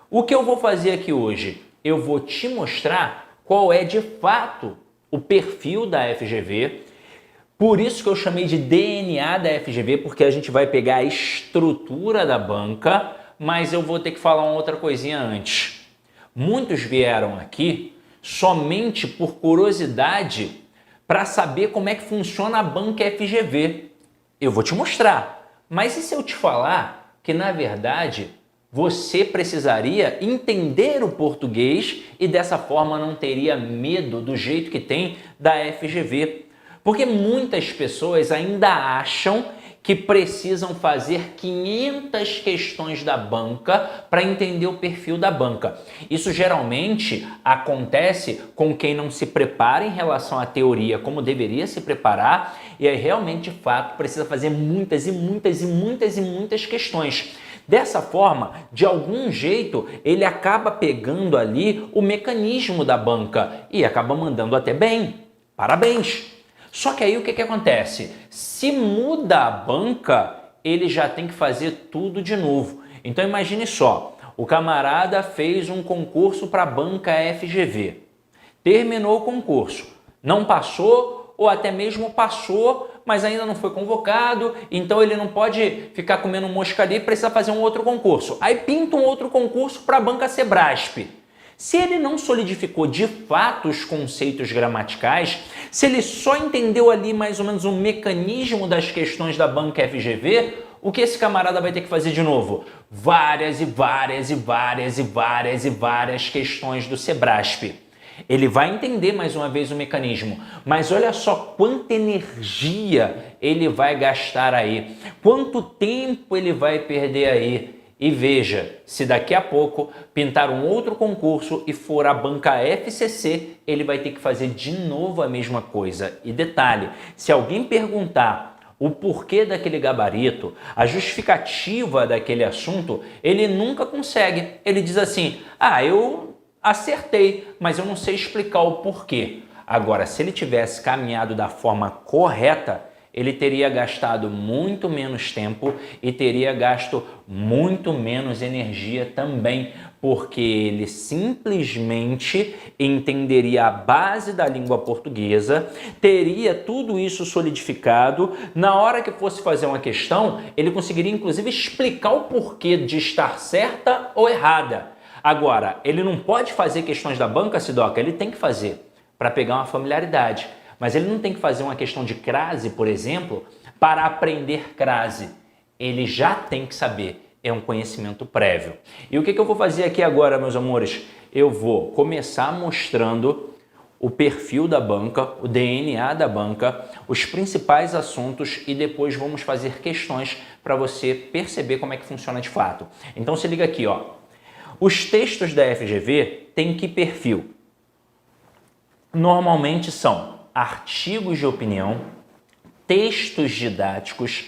O que eu vou fazer aqui hoje? Eu vou te mostrar qual é de fato o perfil da FGV. Por isso que eu chamei de DNA da FGV, porque a gente vai pegar a estrutura da banca, mas eu vou ter que falar uma outra coisinha antes. Muitos vieram aqui somente por curiosidade para saber como é que funciona a banca FGV. Eu vou te mostrar, mas e se eu te falar que, na verdade, você precisaria entender o português e dessa forma não teria medo do jeito que tem da FGV? Porque muitas pessoas ainda acham que precisam fazer 500 questões da banca para entender o perfil da banca. Isso geralmente acontece com quem não se prepara em relação à teoria como deveria se preparar e aí realmente, de fato, precisa fazer muitas questões. Dessa forma, de algum jeito, ele acaba pegando ali o mecanismo da banca e acaba mandando até bem. Parabéns! Só que aí o que acontece? Se muda a banca, ele já tem que fazer tudo de novo. Então imagine só, o camarada fez um concurso para a banca FGV. Terminou o concurso, não passou ou até mesmo passou, mas ainda não foi convocado, então ele não pode ficar comendo mosca ali, precisa fazer um outro concurso. Aí pinta um outro concurso para a banca Sebrasp. Se ele não solidificou de fato os conceitos gramaticais, se ele só entendeu ali mais ou menos o mecanismo das questões da banca FGV, o que esse camarada vai ter que fazer de novo? Várias questões do Sebrasp. Ele vai entender mais uma vez o mecanismo, mas olha só quanta energia ele vai gastar aí, quanto tempo ele vai perder aí. E veja, se daqui a pouco pintar um outro concurso e for a banca FCC, ele vai ter que fazer de novo a mesma coisa. E detalhe, se alguém perguntar o porquê daquele gabarito, a justificativa daquele assunto, ele nunca consegue. Ele diz assim, eu acertei, mas eu não sei explicar o porquê. Agora, se ele tivesse caminhado da forma correta, ele teria gastado muito menos tempo e teria gasto muito menos energia também, porque ele simplesmente entenderia a base da língua portuguesa, teria tudo isso solidificado, na hora que fosse fazer uma questão, ele conseguiria inclusive explicar o porquê de estar certa ou errada. Agora, ele não pode fazer questões da banca, Sidoca, ele tem que fazer para pegar uma familiaridade. Mas ele não tem que fazer uma questão de crase, por exemplo, para aprender crase. Ele já tem que saber, é um conhecimento prévio. E o que eu vou fazer aqui agora, meus amores? Eu vou começar mostrando o perfil da banca, o DNA da banca, os principais assuntos e depois vamos fazer questões para você perceber como é que funciona de fato. Então se liga aqui, ó. Os textos da FGV têm que perfil? Normalmente são artigos de opinião, textos didáticos,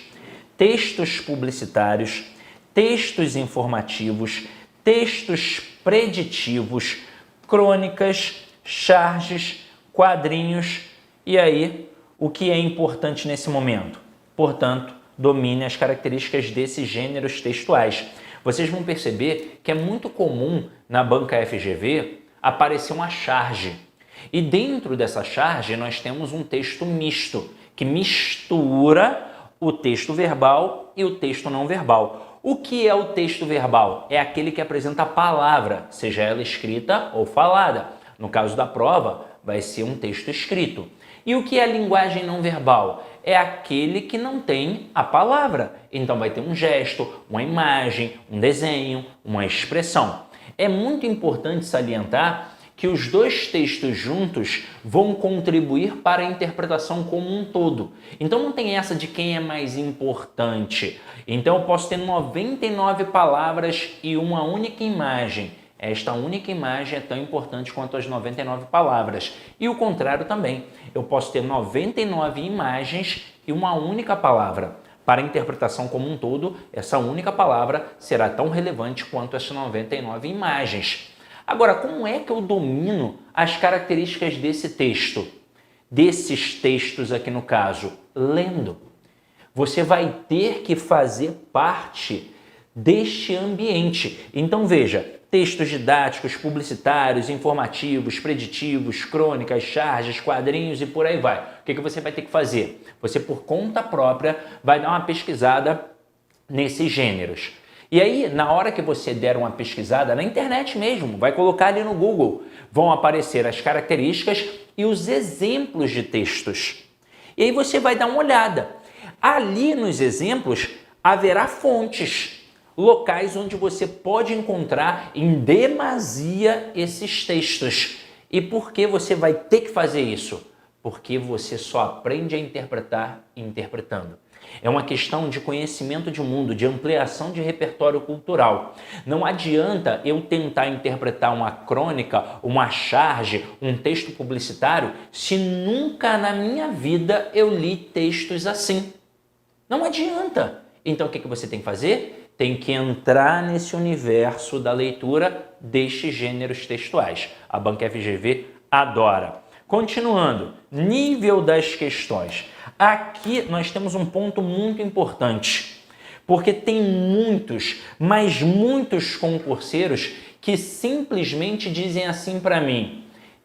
textos publicitários, textos informativos, textos preditivos, crônicas, charges, quadrinhos e aí o que é importante nesse momento? Portanto, domine as características desses gêneros textuais. Vocês vão perceber que é muito comum na banca FGV aparecer uma charge. E dentro dessa charge nós temos um texto misto, que mistura o texto verbal e o texto não verbal. O que é o texto verbal? É aquele que apresenta a palavra, seja ela escrita ou falada. No caso da prova, vai ser um texto escrito. E o que é a linguagem não verbal? É aquele que não tem a palavra. Então vai ter um gesto, uma imagem, um desenho, uma expressão. É muito importante salientar que os dois textos juntos vão contribuir para a interpretação como um todo. Então não tem essa de quem é mais importante. Então eu posso ter 99 palavras e uma única imagem. Esta única imagem é tão importante quanto as 99 palavras. E o contrário também. Eu posso ter 99 imagens e uma única palavra. Para a interpretação como um todo, essa única palavra será tão relevante quanto as 99 imagens. Agora, como é que eu domino as características desse texto? Desses textos aqui no caso? Lendo. Você vai ter que fazer parte deste ambiente. Então veja, textos didáticos, publicitários, informativos, preditivos, crônicas, charges, quadrinhos e por aí vai. O que você vai ter que fazer? Você, por conta própria, vai dar uma pesquisada nesses gêneros. E aí, na hora que você der uma pesquisada na internet mesmo, vai colocar ali no Google, vão aparecer as características e os exemplos de textos. E aí você vai dar uma olhada. Ali nos exemplos haverá fontes, locais onde você pode encontrar em demasia esses textos. E por que você vai ter que fazer isso? Porque você só aprende a interpretar interpretando. É uma questão de conhecimento de mundo, de ampliação de repertório cultural. Não adianta eu tentar interpretar uma crônica, uma charge, um texto publicitário, se nunca na minha vida eu li textos assim. Não adianta. Então o que você tem que fazer? Tem que entrar nesse universo da leitura destes gêneros textuais. A Banca FGV adora. Continuando, nível das questões. Aqui nós temos um ponto muito importante, porque tem muitos, mas muitos concurseiros que simplesmente dizem assim para mim: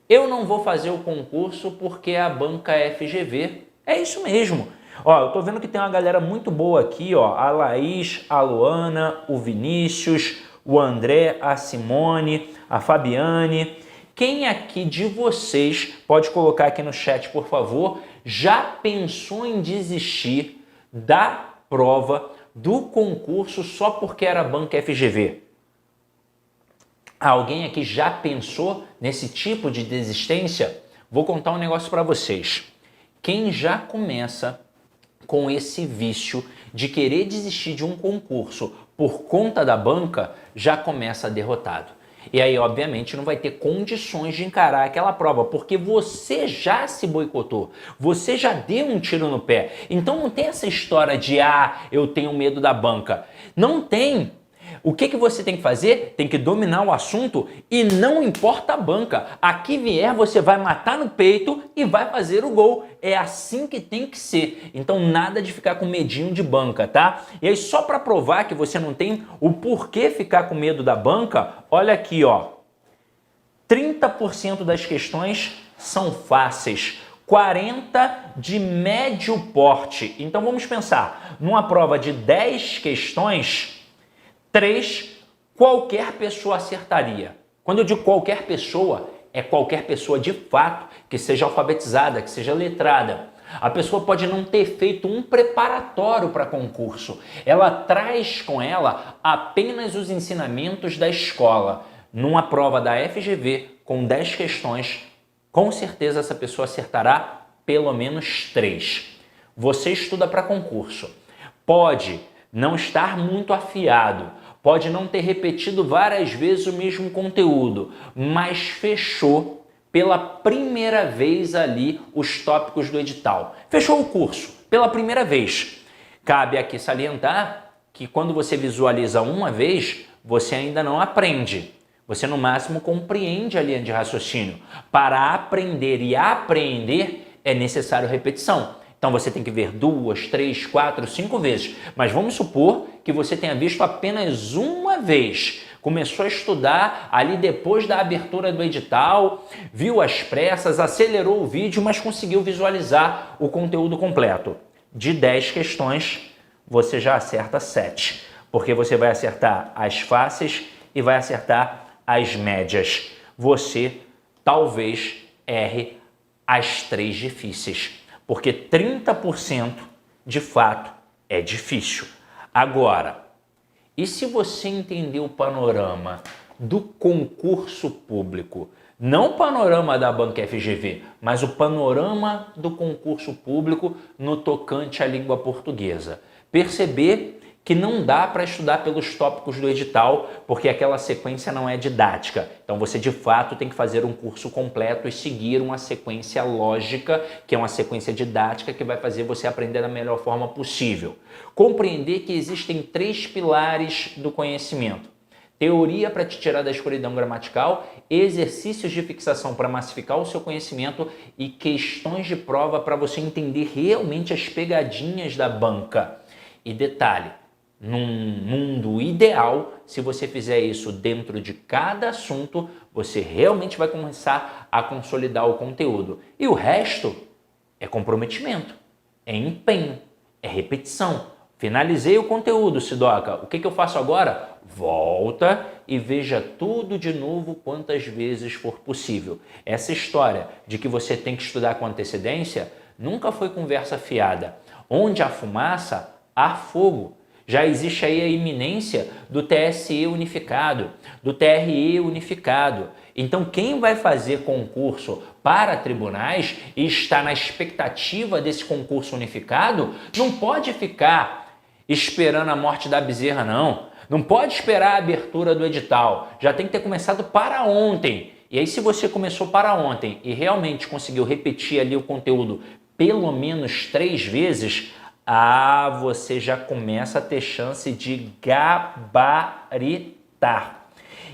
eu não vou fazer o concurso porque a Banca FGV. É isso mesmo. Ó, eu tô vendo que tem uma galera muito boa aqui, ó, a Laís, a Luana, o Vinícius, o André, a Simone, a Fabiane. Quem aqui de vocês, pode colocar aqui no chat, por favor, já pensou em desistir da prova, do concurso, só porque era Banca FGV? Alguém aqui já pensou nesse tipo de desistência? Vou contar um negócio para vocês. Quem já começa com esse vício de querer desistir de um concurso por conta da banca, já começa derrotado. E aí, obviamente, não vai ter condições de encarar aquela prova, porque você já se boicotou, você já deu um tiro no pé. Então não tem essa história de, eu tenho medo da banca. Não tem. O que você tem que fazer? Tem que dominar o assunto e não importa a banca. A que vier, você vai matar no peito e vai fazer o gol. É assim que tem que ser. Então nada de ficar com medinho de banca, tá? E aí só para provar que você não tem o porquê ficar com medo da banca, olha aqui, ó. 30% das questões são fáceis. 40% de médio porte. Então vamos pensar, numa prova de 10 questões, 3, qualquer pessoa acertaria. Quando eu digo qualquer pessoa, é qualquer pessoa de fato que seja alfabetizada, que seja letrada. A pessoa pode não ter feito um preparatório para concurso. Ela traz com ela apenas os ensinamentos da escola. Numa prova da FGV, com 10 questões, com certeza essa pessoa acertará pelo menos 3. Você estuda para concurso. Pode não estar muito afiado, pode não ter repetido várias vezes o mesmo conteúdo, mas fechou pela primeira vez ali os tópicos do edital. Fechou o curso pela primeira vez. Cabe aqui salientar que quando você visualiza uma vez, você ainda não aprende. Você no máximo compreende a linha de raciocínio. Para aprender e apreender é necessário repetição. Então você tem que ver 2, 3, 4, 5 vezes. Mas vamos supor que você tenha visto apenas uma vez. Começou a estudar ali depois da abertura do edital, viu as pressas, acelerou o vídeo, mas conseguiu visualizar o conteúdo completo. De 10 questões, você já acerta 7. Porque você vai acertar as fáceis e vai acertar as médias. Você talvez erre as 3 difíceis. Porque 30% de fato é difícil. Agora, e se você entender o panorama do concurso público, não o panorama da Banca FGV, mas o panorama do concurso público no tocante à língua portuguesa, perceber que não dá para estudar pelos tópicos do edital, porque aquela sequência não é didática. Então você de fato tem que fazer um curso completo e seguir uma sequência lógica, que é uma sequência didática que vai fazer você aprender da melhor forma possível. Compreender que existem 3 pilares do conhecimento: teoria para te tirar da escuridão gramatical, exercícios de fixação para massificar o seu conhecimento e questões de prova para você entender realmente as pegadinhas da banca. E detalhe, num mundo ideal, se você fizer isso dentro de cada assunto, você realmente vai começar a consolidar o conteúdo. E o resto é comprometimento, é empenho, é repetição. Finalizei o conteúdo, Sidoca. O que eu faço agora? Volta e veja tudo de novo quantas vezes for possível. Essa história de que você tem que estudar com antecedência nunca foi conversa fiada. Onde há fumaça, há fogo. Já existe aí a iminência do TSE unificado, do TRE unificado. Então, quem vai fazer concurso para tribunais e está na expectativa desse concurso unificado, não pode ficar esperando a morte da bezerra, não. Não pode esperar a abertura do edital. Já tem que ter começado para ontem. E aí, se você começou para ontem e realmente conseguiu repetir ali o conteúdo pelo menos 3 vezes, você já começa a ter chance de gabaritar.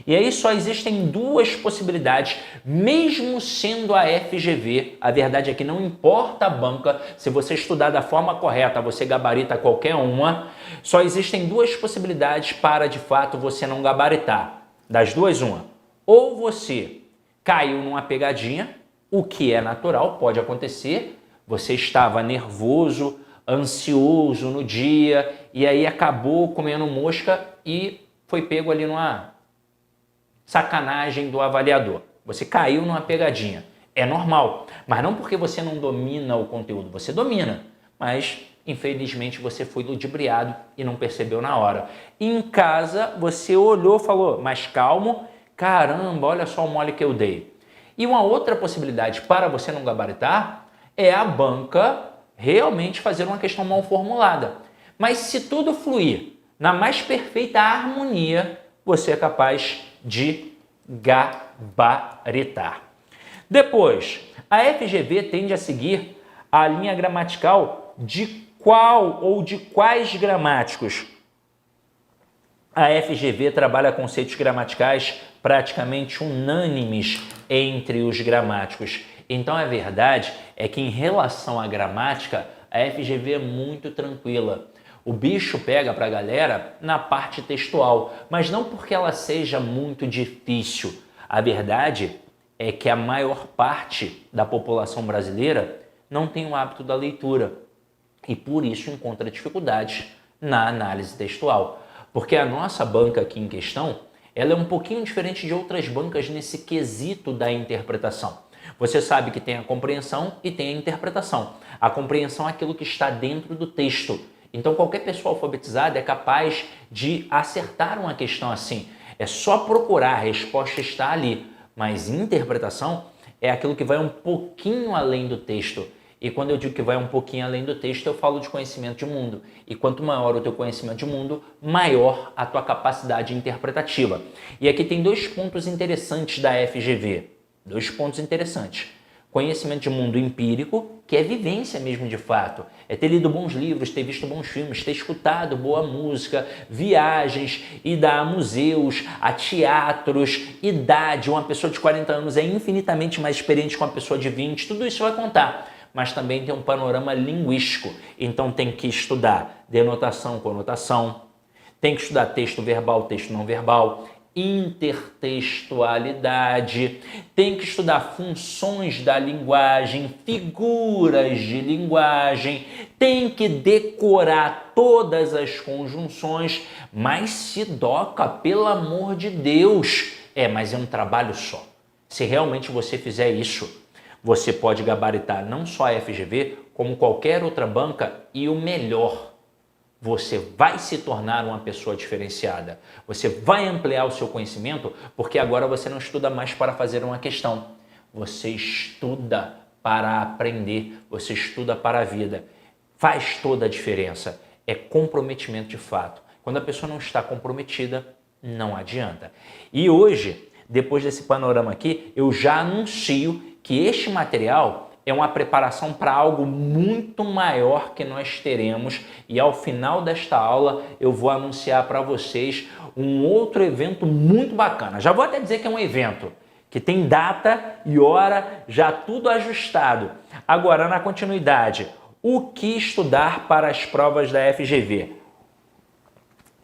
E aí só existem 2 possibilidades, mesmo sendo a FGV, a verdade é que não importa a banca, se você estudar da forma correta, você gabarita qualquer uma, só existem 2 possibilidades para, de fato, você não gabaritar. Das 2, uma. Ou você caiu numa pegadinha, o que é natural, pode acontecer, você estava nervoso, ansioso no dia, e aí acabou comendo mosca e foi pego ali numa sacanagem do avaliador. Você caiu numa pegadinha. É normal, mas não porque você não domina o conteúdo. Você domina, mas infelizmente você foi ludibriado e não percebeu na hora. Em casa você olhou e falou, mas calmo, caramba, olha só o mole que eu dei. E uma outra possibilidade para você não gabaritar é a banca realmente fazer uma questão mal formulada. Mas se tudo fluir na mais perfeita harmonia, você é capaz de gabaritar. Depois, a FGV tende a seguir a linha gramatical de qual ou de quais gramáticos? A FGV trabalha conceitos gramaticais praticamente unânimes entre os gramáticos. Então, a verdade é que, em relação à gramática, a FGV é muito tranquila. O bicho pega para a galera na parte textual, mas não porque ela seja muito difícil. A verdade é que a maior parte da população brasileira não tem o hábito da leitura e, por isso, encontra dificuldades na análise textual. Porque a nossa banca aqui em questão, ela é um pouquinho diferente de outras bancas nesse quesito da interpretação. Você sabe que tem a compreensão e tem a interpretação. A compreensão é aquilo que está dentro do texto. Então, qualquer pessoa alfabetizada é capaz de acertar uma questão assim. É só procurar, a resposta está ali. Mas interpretação é aquilo que vai um pouquinho além do texto. E quando eu digo que vai um pouquinho além do texto, eu falo de conhecimento de mundo. E quanto maior o teu conhecimento de mundo, maior a tua capacidade interpretativa. E aqui tem 2 pontos interessantes da FGV. 2 pontos interessantes. Conhecimento de mundo empírico, que é vivência mesmo de fato. É ter lido bons livros, ter visto bons filmes, ter escutado boa música, viagens, ida a museus, a teatros, idade. Uma pessoa de 40 anos é infinitamente mais experiente que uma pessoa de 20. Tudo isso vai contar. Mas também tem um panorama linguístico. Então tem que estudar denotação, conotação. Tem que estudar texto verbal, texto não verbal. Intertextualidade, tem que estudar funções da linguagem, figuras de linguagem, tem que decorar todas as conjunções, mas Sidoca, pelo amor de Deus, mas é um trabalho só. Se realmente você fizer isso, você pode gabaritar não só a FGV, como qualquer outra banca e o melhor. Você vai se tornar uma pessoa diferenciada. Você vai ampliar o seu conhecimento, porque agora você não estuda mais para fazer uma questão. Você estuda para aprender, você estuda para a vida. Faz toda a diferença. É comprometimento de fato. Quando a pessoa não está comprometida, não adianta. E hoje, depois desse panorama aqui, eu já anuncio que este material é uma preparação para algo muito maior que nós teremos, e ao final desta aula eu vou anunciar para vocês um outro evento muito bacana. Já vou até dizer que é um evento que tem data e hora, já tudo ajustado. Agora, na continuidade, o que estudar para as provas da FGV?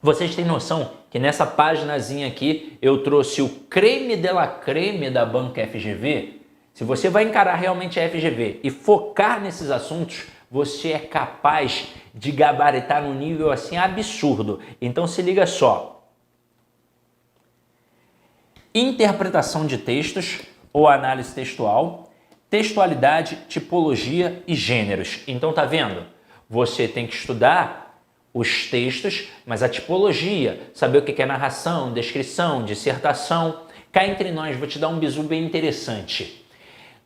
Vocês têm noção que nessa paginazinha aqui eu trouxe o creme de la creme da banca FGV? Se você vai encarar realmente a FGV e focar nesses assuntos, você é capaz de gabaritar num nível assim absurdo. Então se liga só. Interpretação de textos ou análise textual, textualidade, tipologia e gêneros. Então tá vendo? Você tem que estudar os textos, mas a tipologia, saber o que é narração, descrição, dissertação. Cá entre nós, vou te dar um bizu bem interessante.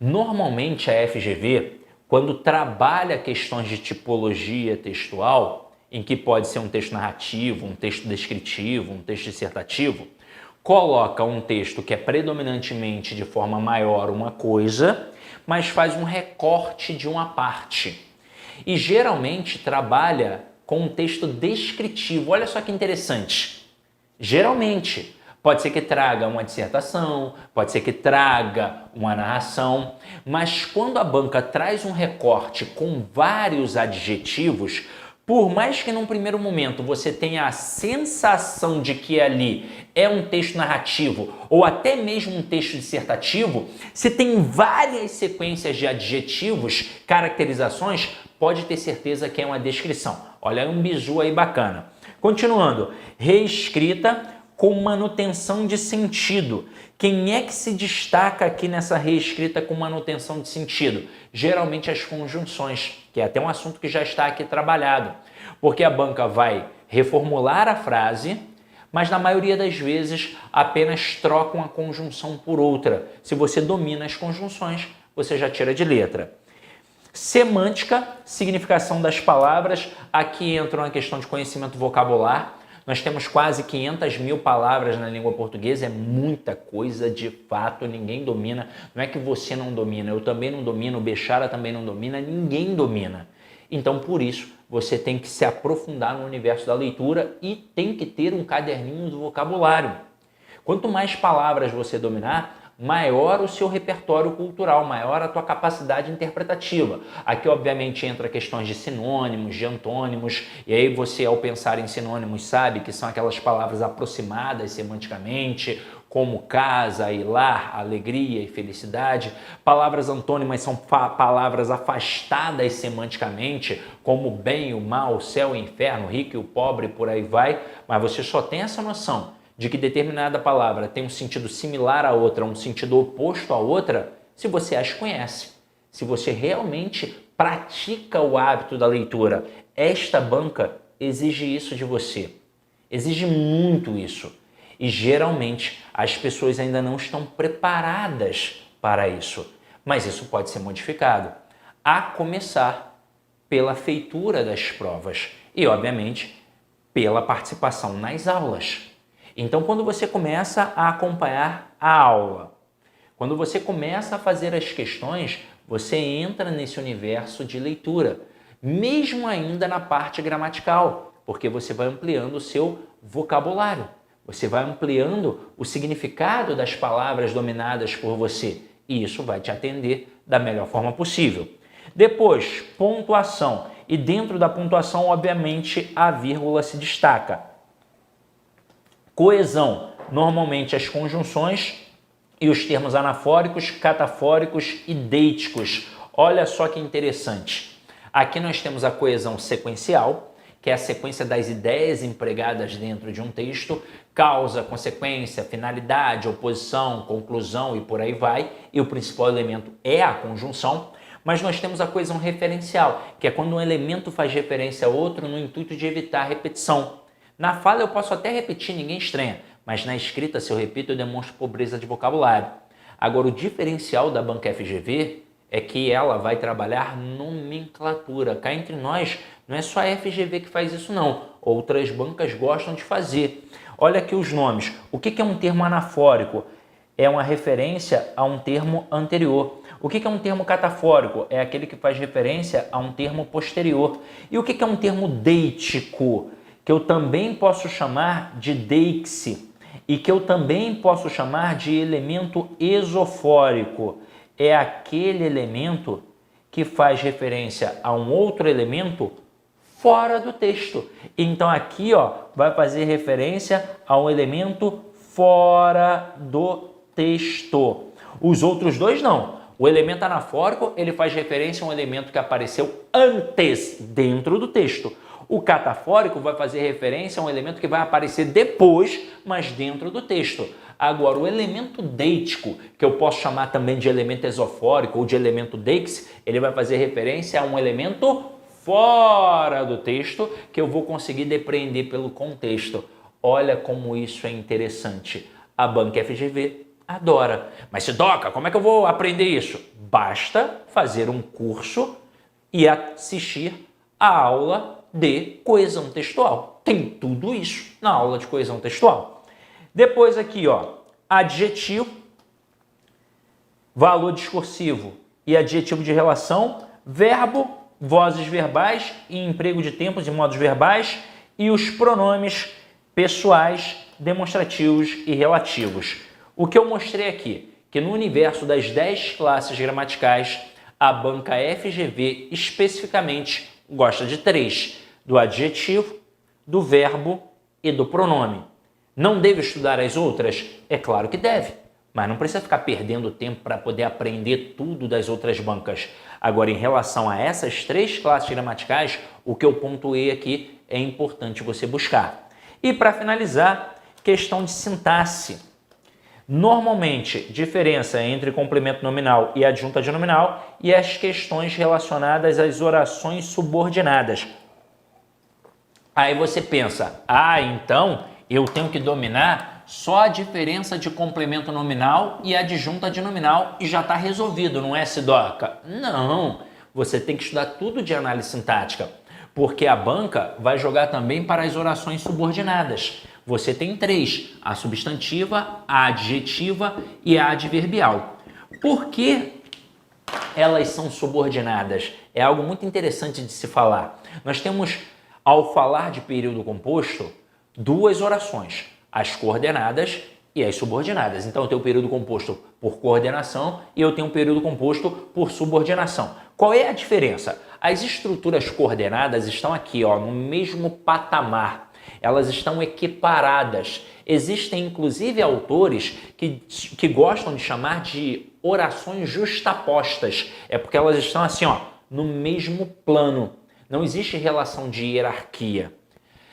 Normalmente a FGV, quando trabalha questões de tipologia textual, em que pode ser um texto narrativo, um texto descritivo, um texto dissertativo, coloca um texto que é predominantemente de forma maior uma coisa, mas faz um recorte de uma parte. E geralmente trabalha com um texto descritivo. Olha só que interessante. Geralmente, pode ser que traga uma dissertação, pode ser que traga uma narração, mas quando a banca traz um recorte com vários adjetivos, por mais que num primeiro momento você tenha a sensação de que ali é um texto narrativo ou até mesmo um texto dissertativo, se tem várias sequências de adjetivos, caracterizações, pode ter certeza que é uma descrição. Olha um bizu aí bacana. Continuando, reescrita com manutenção de sentido. Quem é que se destaca aqui nessa reescrita com manutenção de sentido? Geralmente as conjunções, que é até um assunto que já está aqui trabalhado. Porque a banca vai reformular a frase, mas na maioria das vezes apenas troca uma conjunção por outra. Se você domina as conjunções, você já tira de letra. Semântica, significação das palavras. Aqui entra uma questão de conhecimento vocabular. Nós temos quase 500 mil palavras na língua portuguesa, é muita coisa de fato, ninguém domina. Não é que você não domina, eu também não domino, o Bechara também não domina, ninguém domina. Então, por isso, você tem que se aprofundar no universo da leitura e tem que ter um caderninho do vocabulário. Quanto mais palavras você dominar, maior o seu repertório cultural, maior a tua capacidade interpretativa. Aqui, obviamente, entra questões de sinônimos, de antônimos, e aí você, ao pensar em sinônimos, sabe que são aquelas palavras aproximadas semanticamente, como casa e lar, alegria e felicidade. Palavras antônimas são palavras afastadas semanticamente, como bem, o mal, o céu, o inferno, o rico e o pobre, por aí vai, mas você só tem essa noção de que determinada palavra tem um sentido similar à outra, um sentido oposto à outra, se você as conhece, se você realmente pratica o hábito da leitura. Esta banca exige isso de você, exige muito isso. E geralmente as pessoas ainda não estão preparadas para isso, mas isso pode ser modificado, a começar pela feitura das provas e, obviamente, pela participação nas aulas. Então, quando você começa a acompanhar a aula, quando você começa a fazer as questões, você entra nesse universo de leitura, mesmo ainda na parte gramatical, porque você vai ampliando o seu vocabulário, você vai ampliando o significado das palavras dominadas por você, e isso vai te atender da melhor forma possível. Depois, pontuação, e dentro da pontuação, obviamente, a vírgula se destaca. Coesão, normalmente as conjunções e os termos anafóricos, catafóricos e deíticos. Olha só que interessante. Aqui nós temos a coesão sequencial, que é a sequência das ideias empregadas dentro de um texto, causa, consequência, finalidade, oposição, conclusão e por aí vai. E o principal elemento é a conjunção. Mas nós temos a coesão referencial, que é quando um elemento faz referência a outro no intuito de evitar repetição. Na fala eu posso até repetir, ninguém estranha, mas na escrita, se eu repito, eu demonstro pobreza de vocabulário. Agora, o diferencial da banca FGV é que ela vai trabalhar nomenclatura. Cá entre nós, não é só a FGV que faz isso não, outras bancas gostam de fazer. Olha aqui os nomes. O que é um termo anafórico? É uma referência a um termo anterior. O que é um termo catafórico? É aquele que faz referência a um termo posterior. E o que é um termo deítico? Que eu também posso chamar de deixe e que eu também posso chamar de elemento esofórico. É aquele elemento que faz referência a um outro elemento fora do texto. Então aqui, ó, vai fazer referência a um elemento fora do texto. Os outros dois não. O elemento anafórico, ele faz referência a um elemento que apareceu antes dentro do texto. O catafórico vai fazer referência a um elemento que vai aparecer depois, mas dentro do texto. Agora, o elemento deítico, que eu posso chamar também de elemento exofórico ou de elemento deixe, ele vai fazer referência a um elemento fora do texto que eu vou conseguir depreender pelo contexto. Olha como isso é interessante. A banca FGV adora. Mas Sidoca, como é que eu vou aprender isso? Basta fazer um curso e assistir a aula de coesão textual. Tem tudo isso na aula de coesão textual. Depois aqui, ó, adjetivo, valor discursivo e adjetivo de relação, verbo, vozes verbais e emprego de tempos e modos verbais e os pronomes pessoais, demonstrativos e relativos. O que eu mostrei aqui, que no universo das 10 classes gramaticais, a banca FGV especificamente gosta de 3, do adjetivo, do verbo e do pronome. Não deve estudar as outras? É claro que deve, mas não precisa ficar perdendo tempo para poder aprender tudo das outras bancas. Agora, em relação a essas 3 classes gramaticais, o que eu pontuei aqui é importante você buscar. E para finalizar, questão de sintaxe. Normalmente, diferença entre complemento nominal e adjunta de nominal e as questões relacionadas às orações subordinadas. Aí você pensa, então eu tenho que dominar só a diferença de complemento nominal e adjunta de nominal e já está resolvido, não é, Sidoca? Não, você tem que estudar tudo de análise sintática, porque a banca vai jogar também para as orações subordinadas. Você tem 3, a substantiva, a adjetiva e a adverbial. Por que elas são subordinadas? É algo muito interessante de se falar. Nós temos, ao falar de período composto, 2 orações, as coordenadas e as subordinadas. Então eu tenho o período composto por coordenação e eu tenho o período composto por subordinação. Qual é a diferença? As estruturas coordenadas estão aqui, ó, no mesmo patamar. Elas estão equiparadas. Existem, inclusive, autores que gostam de chamar de orações justapostas. É porque elas estão assim, ó, no mesmo plano. Não existe relação de hierarquia.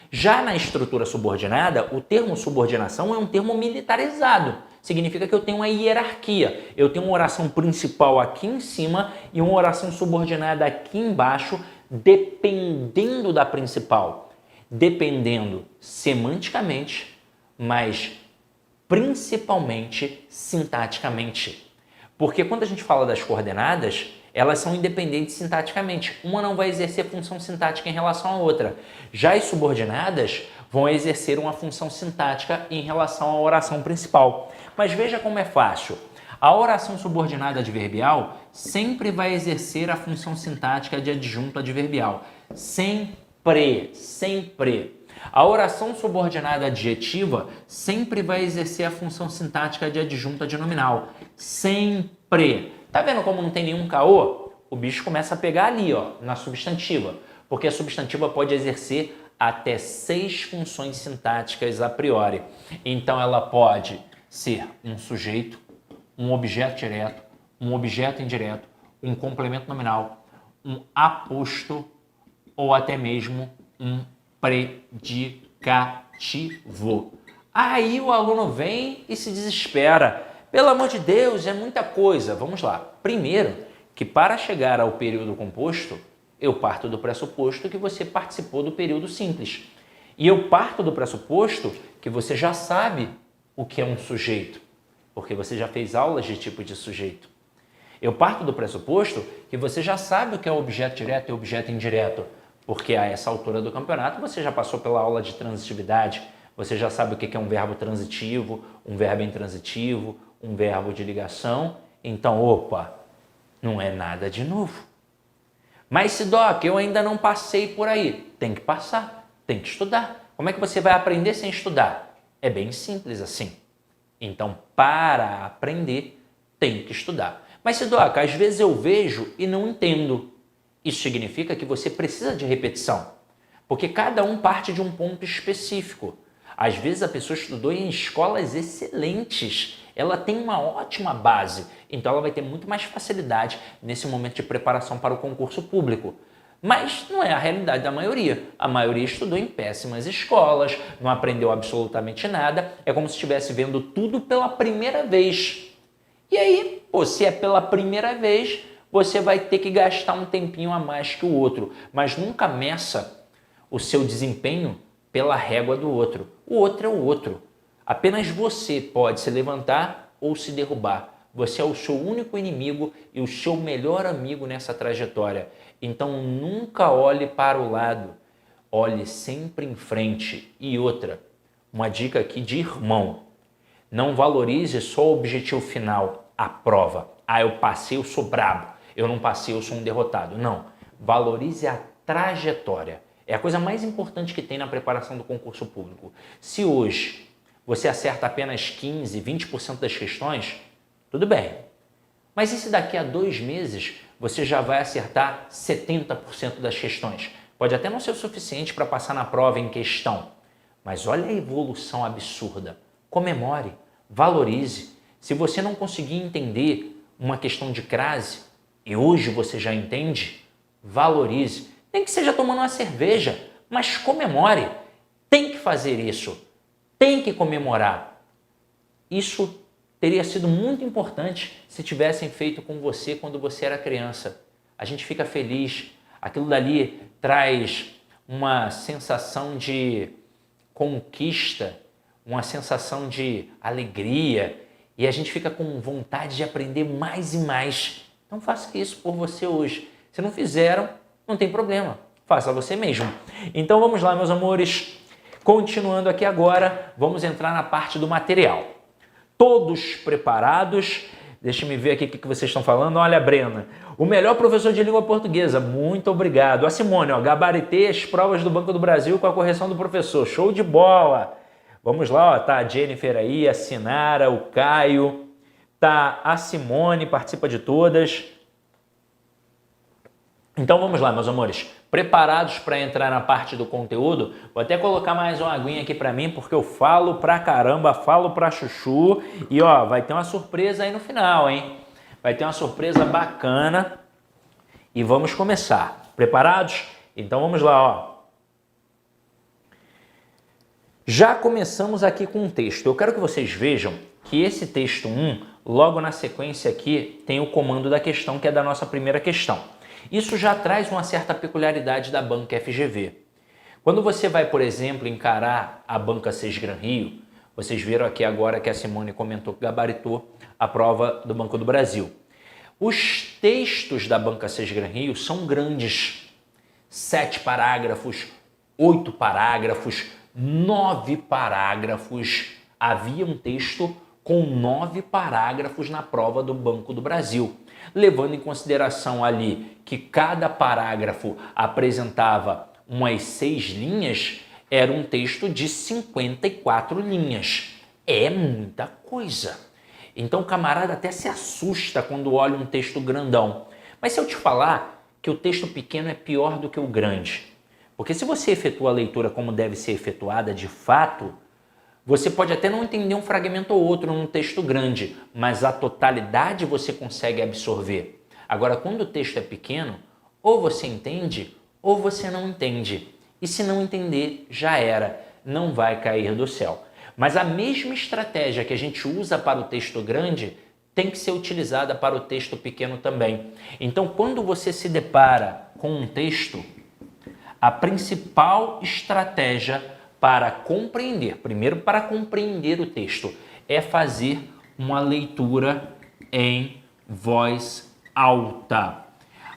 Já na estrutura subordinada, o termo subordinação é um termo militarizado. Significa que eu tenho uma hierarquia. Eu tenho uma oração principal aqui em cima e uma oração subordinada aqui embaixo, dependendo da principal. Dependendo semanticamente, mas principalmente sintaticamente. Porque quando a gente fala das coordenadas, elas são independentes sintaticamente. Uma não vai exercer função sintática em relação à outra. Já as subordinadas vão exercer uma função sintática em relação à oração principal. Mas veja como é fácil. A oração subordinada adverbial sempre vai exercer a função sintática de adjunto adverbial. Sempre. A oração subordinada adjetiva sempre vai exercer a função sintática de adjunta de nominal. Sempre. Tá vendo como não tem nenhum caô? O bicho começa a pegar ali, ó, na substantiva. Porque a substantiva pode exercer até 6 funções sintáticas a priori. Então ela pode ser um sujeito, um objeto direto, um objeto indireto, um complemento nominal, um aposto ou até mesmo um predicativo. Aí o aluno vem e se desespera. Pelo amor de Deus, é muita coisa. Vamos lá. Primeiro, que para chegar ao período composto, eu parto do pressuposto que você participou do período simples. E eu parto do pressuposto que você já sabe o que é um sujeito, porque você já fez aulas de tipo de sujeito. Eu parto do pressuposto que você já sabe o que é objeto direto e objeto indireto, porque a essa altura do campeonato você já passou pela aula de transitividade, você já sabe o que é um verbo transitivo, um verbo intransitivo, um verbo de ligação. Então, opa, não é nada de novo. Mas, Sidoca, eu ainda não passei por aí. Tem que passar, tem que estudar. Como é que você vai aprender sem estudar? É bem simples assim. Então, para aprender, tem que estudar. Mas, Sidoca, às vezes eu vejo e não entendo. Isso significa que você precisa de repetição. porque cada um parte de um ponto específico. Às vezes a pessoa estudou em escolas excelentes, ela tem uma ótima base, então ela vai ter muito mais facilidade nesse momento de preparação para o concurso público. Mas não é a realidade da maioria. A maioria estudou em péssimas escolas, não aprendeu absolutamente nada, é como se estivesse vendo tudo pela primeira vez. E aí, pô, se é pela primeira vez, você vai ter que gastar um tempinho a mais que o outro, mas nunca meça o seu desempenho pela régua do outro. O outro é o outro. Apenas você pode se levantar ou se derrubar. Você é o seu único inimigo e o seu melhor amigo nessa trajetória. Então nunca olhe para o lado, olhe sempre em frente. E outra, uma dica aqui de irmão, não valorize só o objetivo final, a prova. Ah, eu passei, eu sou brabo. Eu não passei, eu sou um derrotado. Não, valorize a trajetória. É a coisa mais importante que tem na preparação do concurso público. Se hoje você acerta apenas 15, 20% das questões, tudo bem. Mas e se daqui a 2 meses você já vai acertar 70% das questões? Pode até não ser o suficiente para passar na prova em questão, mas olha a evolução absurda. Comemore, valorize. Se você não conseguir entender uma questão de crase e hoje você já entende, valorize. Nem que seja tomando uma cerveja, mas comemore. Tem que fazer isso. Tem que comemorar. Isso teria sido muito importante se tivessem feito com você quando você era criança. A gente fica feliz. Aquilo dali traz uma sensação de conquista, uma sensação de alegria e a gente fica com vontade de aprender mais e mais. Então faça isso por você hoje. Se não fizeram, não tem problema. Faça você mesmo. Então vamos lá, meus amores. Continuando aqui agora, vamos entrar na parte do material. Todos preparados? Deixa eu ver aqui o que vocês estão falando. Olha, Brena, o melhor professor de língua portuguesa. Muito obrigado. A Simone, ó, gabaritei as provas do Banco do Brasil com a correção do professor. Show de bola. Vamos lá, ó, tá a Jennifer aí, a Sinara, o Caio, tá a Simone, participa de todas. Então vamos lá, meus amores. Preparados para entrar na parte do conteúdo? Vou até colocar mais uma aguinha aqui para mim, porque eu falo pra caramba, falo pra chuchu. E ó, vai ter uma surpresa aí no final, hein? Vai ter uma surpresa bacana. E vamos começar. Preparados? Então vamos lá, ó. Já começamos aqui com um texto. Eu quero que vocês vejam que esse texto 1, logo na sequência aqui, tem o comando da questão, que é da nossa primeira questão. Isso já traz uma certa peculiaridade da banca FGV. Quando você vai, por exemplo, encarar a banca Sesgran Rio, vocês viram aqui agora que a Simone comentou que gabaritou a prova do Banco do Brasil. Os textos da banca Sesgran Rio são grandes. 7 parágrafos, 8 parágrafos, 9 parágrafos. Havia um texto com 9 parágrafos na prova do Banco do Brasil, levando em consideração ali que cada parágrafo apresentava umas 6 linhas, era um texto de 54 linhas. É muita coisa. Então o camarada até se assusta quando olha um texto grandão. Mas se eu te falar que o texto pequeno é pior do que o grande, porque se você efetua a leitura como deve ser efetuada de fato, você pode até não entender um fragmento ou outro num texto grande, mas a totalidade você consegue absorver. Agora, quando o texto é pequeno, ou você entende ou você não entende. E se não entender, já era, não vai cair do céu. Mas a mesma estratégia que a gente usa para o texto grande tem que ser utilizada para o texto pequeno também. Então, quando você se depara com um texto, a principal estratégia para compreender, primeiro para compreender o texto, é fazer uma leitura em voz alta.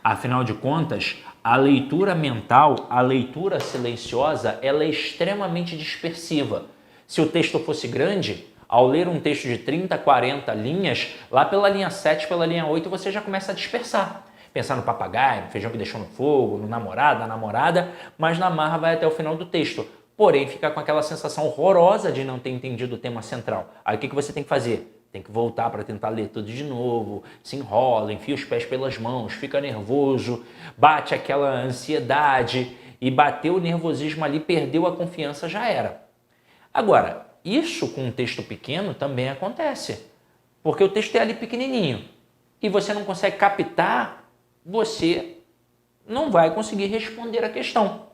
Afinal de contas, a leitura mental, a leitura silenciosa, ela é extremamente dispersiva. Se o texto fosse grande, ao ler um texto de 30, 40 linhas, lá pela linha 7, pela linha 8, você já começa a dispersar. Pensar no papagaio, no feijão que deixou no fogo, no namorado, na namorada, mas na marra vai até o final do texto. Porém, fica com aquela sensação horrorosa de não ter entendido o tema central. Aí o que você tem que fazer? Tem que voltar para tentar ler tudo de novo, se enrola, enfia os pés pelas mãos, fica nervoso, bate aquela ansiedade e bateu o nervosismo ali, perdeu a confiança, já era. Agora, isso com um texto pequeno também acontece, porque o texto é ali pequenininho e você não consegue captar, você não vai conseguir responder a questão.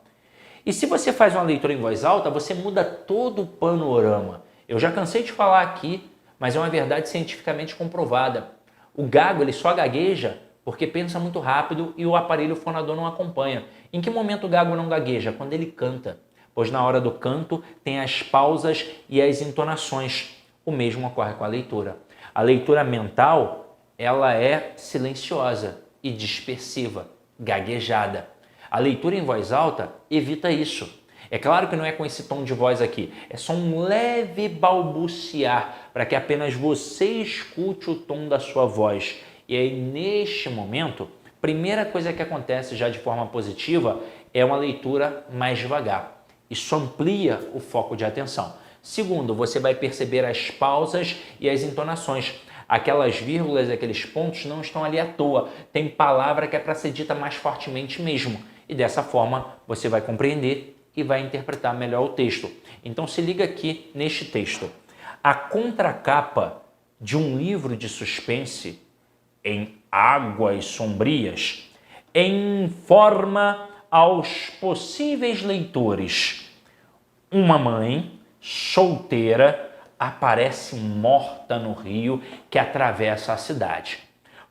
E se você faz uma leitura em voz alta, você muda todo o panorama. Eu já cansei de falar aqui, mas é uma verdade cientificamente comprovada. O gago ele só gagueja porque pensa muito rápido e o aparelho fonador não acompanha. Em que momento o gago não gagueja? Quando ele canta, pois na hora do canto tem as pausas e as entonações. O mesmo ocorre com a leitura. A leitura mental, ela é silenciosa e dispersiva, gaguejada. A leitura em voz alta evita isso. É claro que não é com esse tom de voz aqui, é só um leve balbuciar para que apenas você escute o tom da sua voz. E aí, neste momento, primeira coisa que acontece já de forma positiva é uma leitura mais devagar. Isso amplia o foco de atenção. Segundo, você vai perceber as pausas e as entonações. Aquelas vírgulas, aqueles pontos não estão ali à toa. Tem palavra que é para ser dita mais fortemente mesmo. E dessa forma você vai compreender e vai interpretar melhor o texto. Então se liga aqui neste texto. A contracapa de um livro de suspense em águas sombrias informa aos possíveis leitores: uma mãe solteira aparece morta no rio que atravessa a cidade.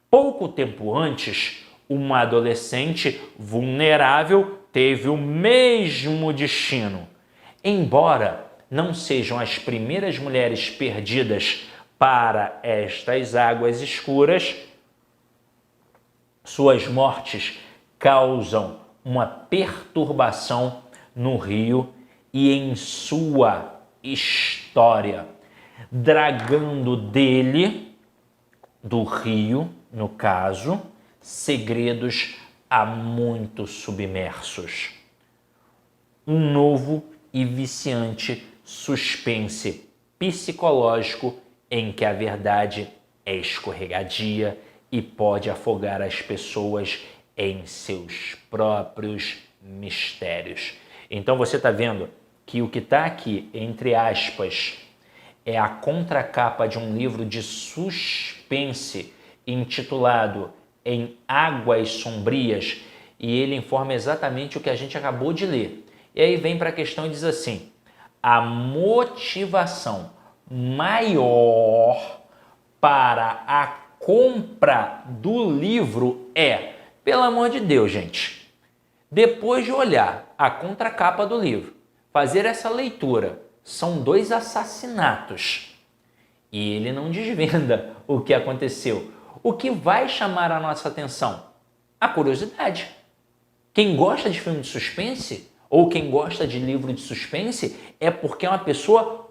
Pouco tempo antes, uma adolescente vulnerável teve o mesmo destino. Embora não sejam as primeiras mulheres perdidas para estas águas escuras, suas mortes causam uma perturbação no rio e em sua história, dragando dele, do rio, no caso, segredos há muito submersos. Um novo e viciante suspense psicológico em que a verdade é escorregadia e pode afogar as pessoas em seus próprios mistérios. Então você está vendo que o que está aqui, entre aspas, é a contracapa de um livro de suspense intitulado Em Águas Sombrias, e ele informa exatamente o que a gente acabou de ler. E aí vem para a questão e diz assim: a motivação maior para a compra do livro é, pelo amor de Deus, gente, depois de olhar a contracapa do livro, fazer essa leitura, são 2 assassinatos, e ele não desvenda o que aconteceu. O que vai chamar a nossa atenção? A curiosidade. Quem gosta de filme de suspense, ou quem gosta de livro de suspense, é porque é uma pessoa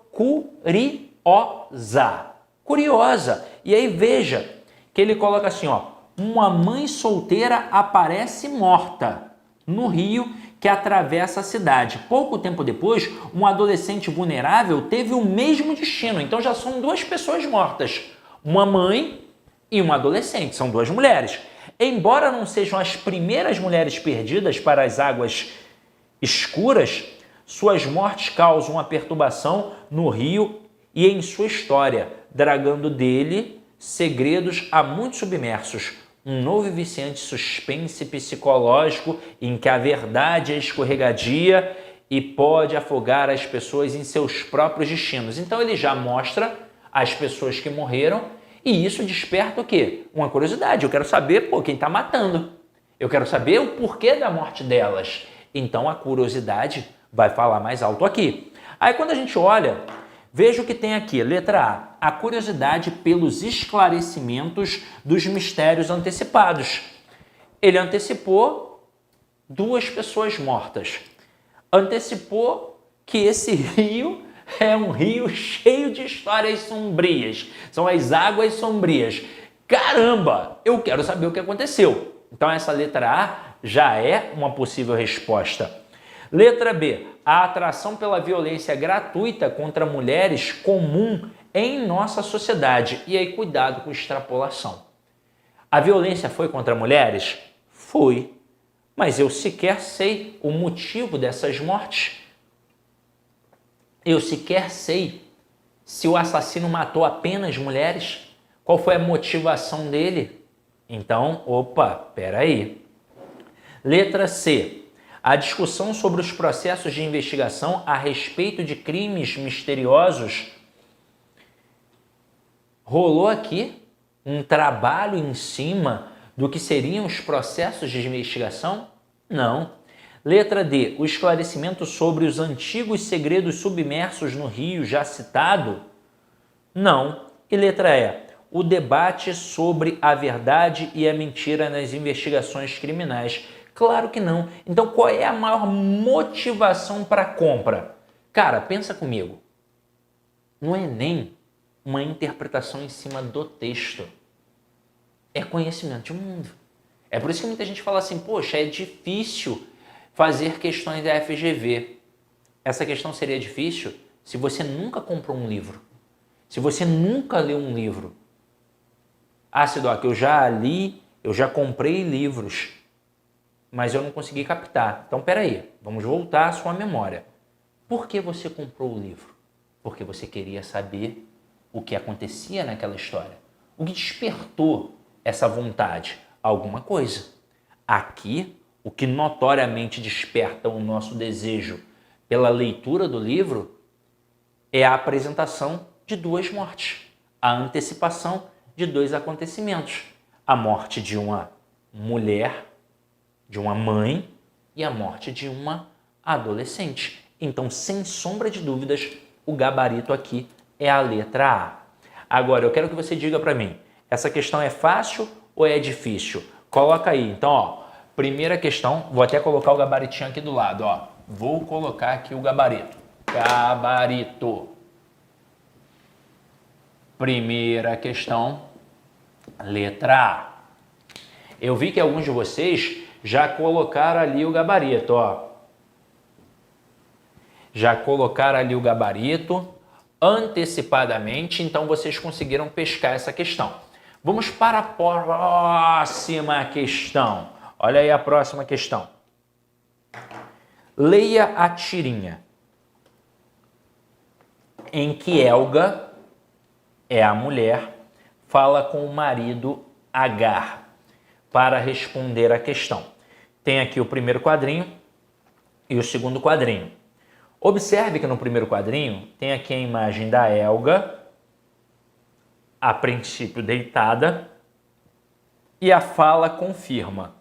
curiosa. E aí veja que ele coloca assim, ó: uma mãe solteira aparece morta no rio que atravessa a cidade. Pouco tempo depois, um adolescente vulnerável teve o mesmo destino. Então já são 2 pessoas mortas, uma mãe e uma adolescente, são 2 mulheres. Embora não sejam as primeiras mulheres perdidas para as águas escuras, suas mortes causam uma perturbação no rio e em sua história, dragando dele segredos há muito submersos. Um novo e viciante suspense psicológico em que a verdade é escorregadia e pode afogar as pessoas em seus próprios destinos. Então ele já mostra as pessoas que morreram e isso desperta o quê? Uma curiosidade. Eu quero saber, quem está matando. Eu quero saber o porquê da morte delas. Então a curiosidade vai falar mais alto aqui. Aí quando a gente olha, veja o que tem aqui. Letra A, a curiosidade pelos esclarecimentos dos mistérios antecipados. Ele antecipou 2 pessoas mortas. Antecipou que esse rio é um rio cheio de histórias sombrias. São as águas sombrias. Caramba, eu quero saber o que aconteceu. Então essa letra A já é uma possível resposta. Letra B, a atração pela violência gratuita contra mulheres comum em nossa sociedade. E aí cuidado com extrapolação. A violência foi contra mulheres? Foi. mas eu sequer sei o motivo dessas mortes. Eu sequer sei se o assassino matou apenas mulheres. Qual foi a motivação dele? Então, opa, peraí. Letra C. A discussão sobre os processos de investigação a respeito de crimes misteriosos. Rolou aqui um trabalho em cima do que seriam os processos de investigação? Não. Letra D. O esclarecimento sobre os antigos segredos submersos no Rio já citado? Não. E letra E. O debate sobre a verdade e a mentira nas investigações criminais? Claro que não. Então qual é a maior motivação para a compra? Cara, pensa comigo. Não é nem uma interpretação em cima do texto. É conhecimento de mundo. É por isso que muita gente fala assim, poxa, é difícil fazer questões da FGV. Essa questão seria difícil se você nunca comprou um livro. Se você nunca leu um livro. Ah, Sidoc, eu já li, eu já comprei livros, mas eu não consegui captar. Então, peraí, vamos voltar à sua memória. Por que você comprou o livro? Porque você queria saber o que acontecia naquela história. O que despertou essa vontade? Alguma coisa. Aqui, o que notoriamente desperta o nosso desejo pela leitura do livro é a apresentação de duas mortes, a antecipação de dois acontecimentos, a morte de uma mulher, de uma mãe e a morte de uma adolescente. Então, sem sombra de dúvidas, o gabarito aqui é a letra A. Agora, eu quero que você diga para mim, essa questão é fácil ou é difícil? Coloca aí. Então, ó, primeira questão, vou até colocar o gabaritinho aqui do lado, ó. Vou colocar aqui o gabarito. Gabarito. Primeira questão, letra A. Eu vi que alguns de vocês já colocaram ali o gabarito, ó. Já colocaram ali o gabarito antecipadamente, então vocês conseguiram pescar essa questão. Vamos para a próxima questão. Olha aí a próxima questão. Leia a tirinha em que Helga, é a mulher, fala com o marido Agar para responder a questão. Tem aqui o primeiro quadrinho e o segundo quadrinho. Observe que no primeiro quadrinho tem aqui a imagem da Helga, a princípio deitada, e a fala confirma: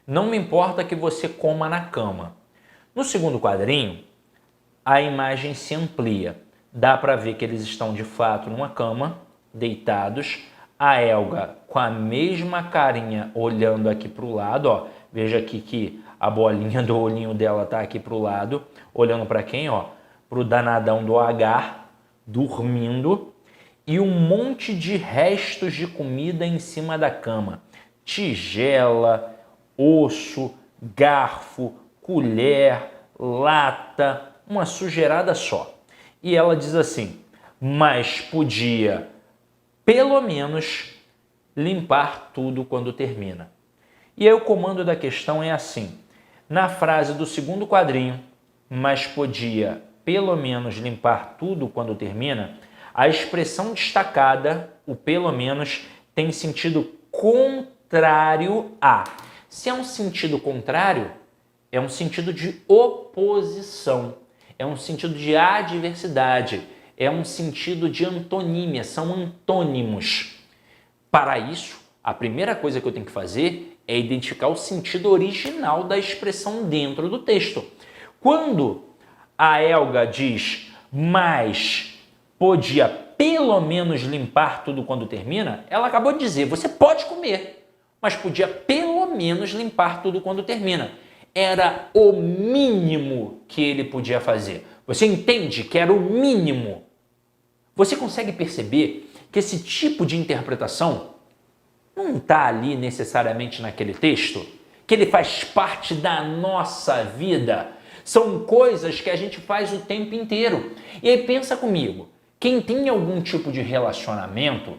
não me importa que você coma na cama. No segundo quadrinho, a imagem se amplia. Dá para ver que eles estão de fato numa cama, deitados. A Helga com a mesma carinha olhando aqui para o lado, ó. Veja aqui que a bolinha do olhinho dela tá aqui para o lado, olhando para quem, ó? Para o danadão do Agar, dormindo. E um monte de restos de comida em cima da cama. Tigela, osso, garfo, colher, lata, uma sujeirada só. E ela diz assim, mas podia, pelo menos, limpar tudo quando termina. E aí o comando da questão é assim, na frase do segundo quadrinho, mas podia, pelo menos, limpar tudo quando termina, a expressão destacada, o pelo menos, tem sentido contrário a. Se é um sentido contrário, é um sentido de oposição. É um sentido de adversidade, é um sentido de antonímia, são antônimos. Para isso, a primeira coisa que eu tenho que fazer é identificar o sentido original da expressão dentro do texto. Quando a Helga diz, mas podia pelo menos limpar tudo quando termina, ela acabou de dizer, você pode comer, mas podia pelo menos limpar tudo quando termina. Era o mínimo que ele podia fazer. Você entende que era o mínimo? Você consegue perceber que esse tipo de interpretação não está ali necessariamente naquele texto? Que ele faz parte da nossa vida? São coisas que a gente faz o tempo inteiro. E aí pensa comigo, quem tem algum tipo de relacionamento,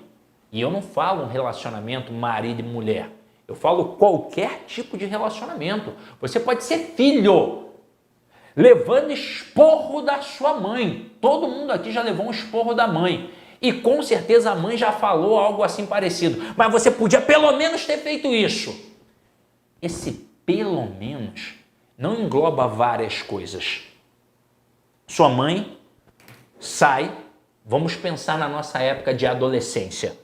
e eu não falo um relacionamento marido e mulher, Eu falo qualquer tipo de relacionamento. Você pode ser filho, levando esporro da sua mãe. Todo mundo aqui já levou um esporro da mãe. E com certeza a mãe já falou algo assim parecido. Mas você podia pelo menos ter feito isso. Esse pelo menos não engloba várias coisas. Sua mãe sai, vamos pensar na nossa época de adolescência.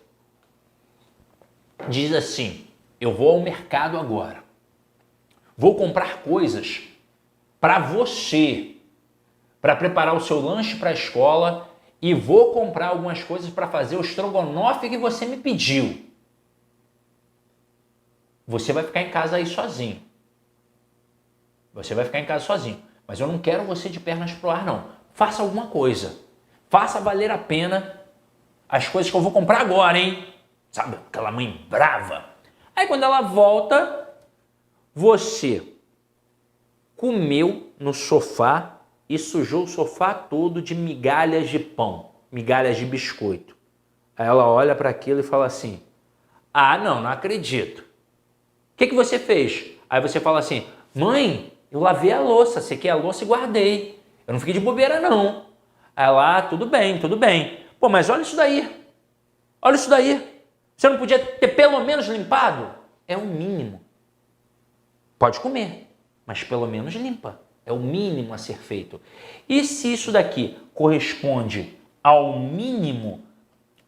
Diz assim: eu vou ao mercado agora. Vou comprar coisas para você, para preparar o seu lanche para a escola e vou comprar algumas coisas para fazer o estrogonofe que você me pediu. Você vai ficar em casa aí sozinho. Você vai ficar em casa sozinho. Mas eu não quero você de pernas pro ar, não. Faça alguma coisa. Faça valer a pena as coisas que eu vou comprar agora, hein? Sabe, aquela mãe brava. Aí quando ela volta, você comeu no sofá e sujou o sofá todo de migalhas de pão, migalhas de biscoito. Aí ela olha para aquilo e fala assim: ah, não acredito. O que você fez? Aí você fala assim: mãe, eu lavei a louça, sequei a louça e guardei. Eu não fiquei de bobeira, não. Aí ela: tudo bem, tudo bem. Pô, mas olha isso daí. Olha isso daí. Você não podia ter pelo menos limpado? É o mínimo. Pode comer, mas pelo menos limpa. É o mínimo a ser feito. E se isso daqui corresponde ao mínimo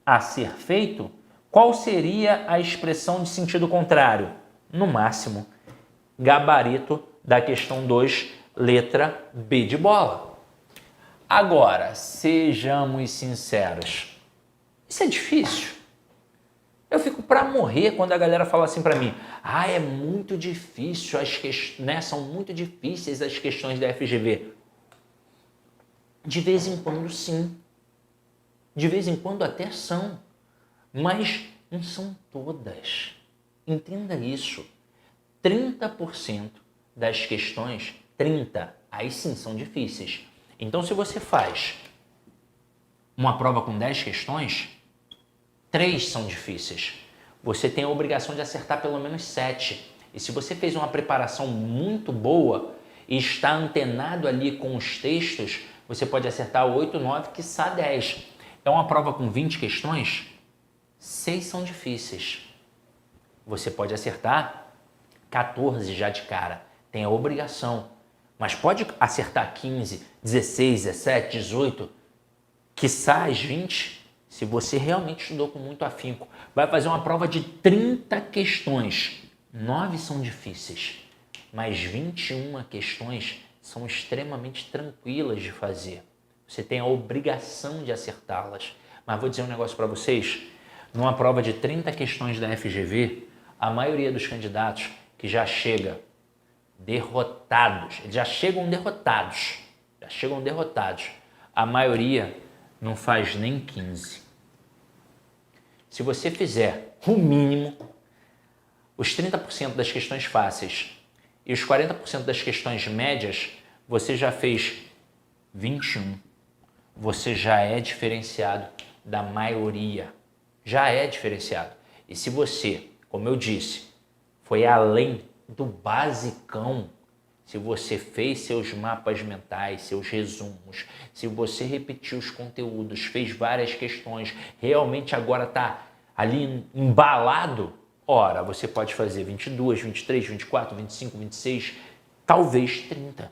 a ser feito, qual seria a expressão de sentido contrário? No máximo, gabarito da questão 2, letra B de bola. Agora, sejamos sinceros. Isso é difícil. Eu fico para morrer quando a galera fala assim para mim: ah, é muito difícil, são muito difíceis as questões da FGV. De vez em quando sim. De vez em quando até são. Mas não são todas. Entenda isso. 30% das questões, 30%, aí sim são difíceis. Então se você faz uma prova com 10 questões, 3 são difíceis. Você tem a obrigação de acertar pelo menos 7. E se você fez uma preparação muito boa e está antenado ali com os textos, você pode acertar 8, 9, quiçá 10. É uma prova com 20 questões, 6 são difíceis. Você pode acertar 14 já de cara. Tem a obrigação. Mas pode acertar 15, 16, 17, 18, quiçá as 20. Se você realmente estudou com muito afinco, vai fazer uma prova de 30 questões. 9 são difíceis, mas 21 questões são extremamente tranquilas de fazer. Você tem a obrigação de acertá-las. Mas vou dizer um negócio para vocês. Numa prova de 30 questões da FGV, a maioria dos candidatos que já chega derrotados, eles já chegam derrotados. A maioria não faz nem 15. Se você fizer o mínimo, os 30% das questões fáceis e os 40% das questões médias, você já fez 21. Você já é diferenciado da maioria. Já é diferenciado. E se você, como eu disse, foi além do basicão, se você fez seus mapas mentais, seus resumos, se você repetiu os conteúdos, fez várias questões, realmente agora está ali embalado, ora, você pode fazer 22, 23, 24, 25, 26, talvez 30.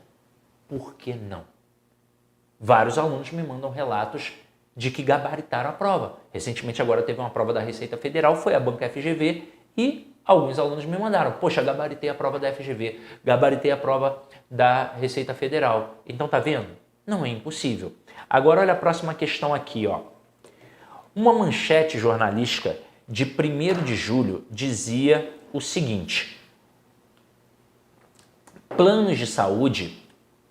Por que não? Vários alunos me mandam relatos de que gabaritaram a prova. Recentemente agora teve uma prova da Receita Federal, foi a banca FGV e alguns alunos me mandaram: poxa, gabaritei a prova da FGV, gabaritei a prova da Receita Federal. Então tá vendo? Não é impossível. Agora olha a próxima questão aqui, ó. Uma manchete jornalística de 1º de julho dizia o seguinte: planos de saúde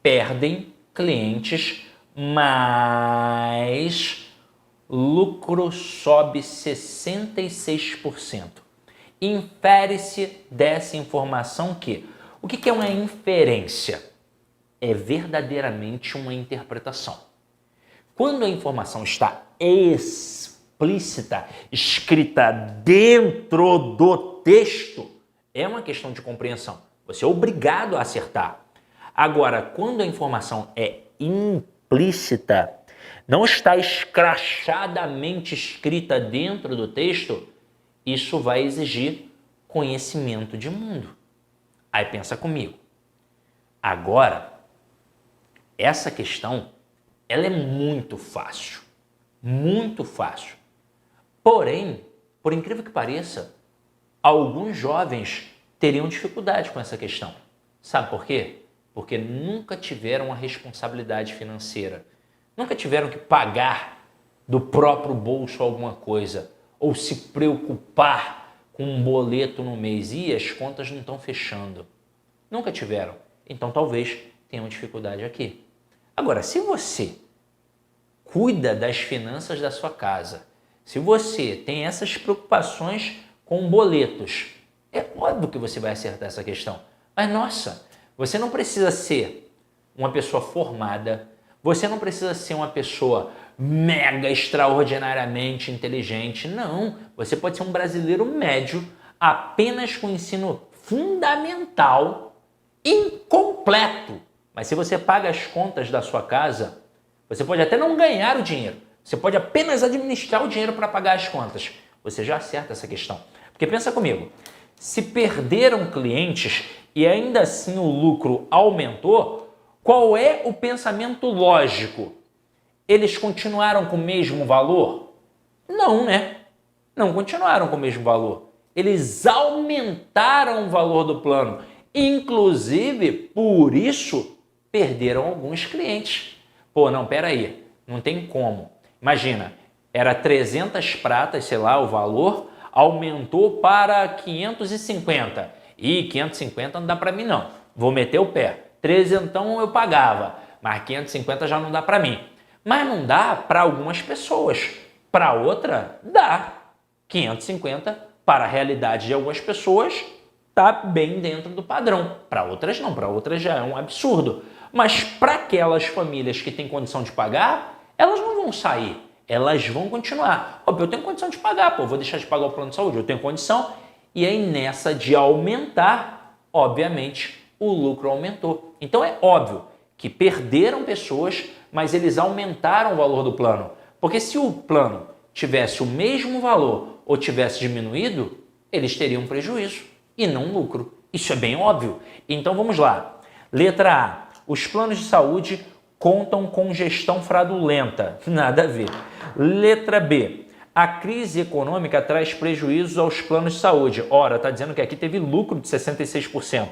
perdem clientes, mas lucro sobe 66%. Infere-se dessa informação que... O que é uma inferência? É verdadeiramente uma interpretação. Quando a informação está explícita, escrita dentro do texto, É uma questão de compreensão. Você é obrigado a acertar. Agora, quando a informação é implícita, não está escrachadamente escrita dentro do texto, isso vai exigir conhecimento de mundo. Aí pensa comigo. Agora, essa questão, ela é muito fácil. Muito fácil. Porém, por incrível que pareça, alguns jovens teriam dificuldade com essa questão. Sabe por quê? Porque nunca tiveram a responsabilidade financeira. Nunca tiveram que pagar do próprio bolso alguma coisa ou se preocupar com um boleto no mês e as contas não estão fechando. Nunca tiveram. Então talvez tenham dificuldade aqui. Agora, se você cuida das finanças da sua casa, se você tem essas preocupações com boletos, é óbvio que você vai acertar essa questão. Mas nossa, você não precisa ser uma pessoa formada, você não precisa ser uma pessoa mega extraordinariamente inteligente, não. Você pode ser um brasileiro médio, apenas com ensino fundamental, incompleto. Mas se você paga as contas da sua casa, você pode até não ganhar o dinheiro, você pode apenas administrar o dinheiro para pagar as contas. Você já acerta essa questão. Porque pensa comigo, se perderam clientes e ainda assim o lucro aumentou, qual é o pensamento lógico? Eles continuaram com o mesmo valor? Não, né? Não continuaram com o mesmo valor. Eles aumentaram o valor do plano. Inclusive, por isso, perderam alguns clientes. Pô, não, peraí, não tem como. Imagina, era 300 pratas, sei lá, o valor, aumentou para 550. E 550 não dá para mim não, vou meter o pé. 300 então eu pagava, mas 550 já não dá para mim. Mas não dá para algumas pessoas, para outra dá. 550 para a realidade de algumas pessoas está bem dentro do padrão, para outras não, para outras já é um absurdo. Mas para aquelas famílias que têm condição de pagar, elas não vão sair, elas vão continuar. Óbvio, eu tenho condição de pagar, pô, vou deixar de pagar o plano de saúde, eu tenho condição. E aí nessa de aumentar, obviamente, o lucro aumentou. Então é óbvio que perderam pessoas, mas eles aumentaram o valor do plano. Porque se o plano tivesse o mesmo valor ou tivesse diminuído, eles teriam prejuízo e não lucro. Isso é bem óbvio. Então vamos lá. Letra A. Os planos de saúde contam com gestão fraudulenta. Nada a ver. Letra B. A crise econômica traz prejuízos aos planos de saúde. Ora, está dizendo que aqui teve lucro de 66%.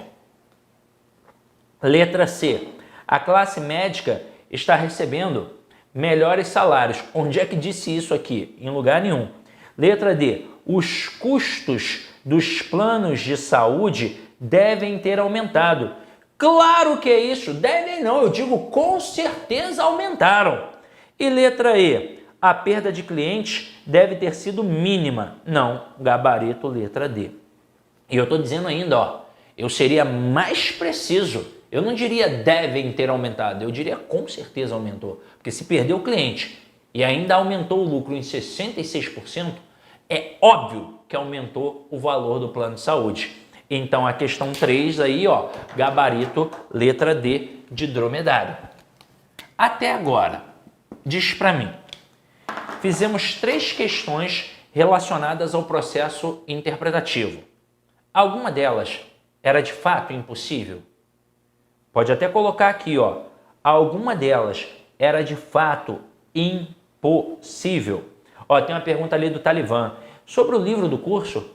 Letra C. A classe médica está recebendo melhores salários. Onde é que disse isso aqui? Em lugar nenhum. Letra D. Os custos dos planos de saúde devem ter aumentado. Claro que é isso. Devem não, eu digo com certeza aumentaram. E letra E. A perda de clientes deve ter sido mínima. Não, gabarito letra D. E eu estou dizendo ainda, ó, eu seria mais preciso. Eu não diria devem ter aumentado, eu diria com certeza aumentou. Porque se perdeu o cliente e ainda aumentou o lucro em 66%, é óbvio que aumentou o valor do plano de saúde. Então a questão 3 aí, ó, gabarito letra D de dromedário. Até agora, diz para mim, fizemos 3 questões relacionadas ao processo interpretativo. Alguma delas era de fato impossível? Pode até colocar aqui, ó, alguma delas era de fato impossível. Ó, tem uma pergunta ali do Talibã. Sobre o livro do curso,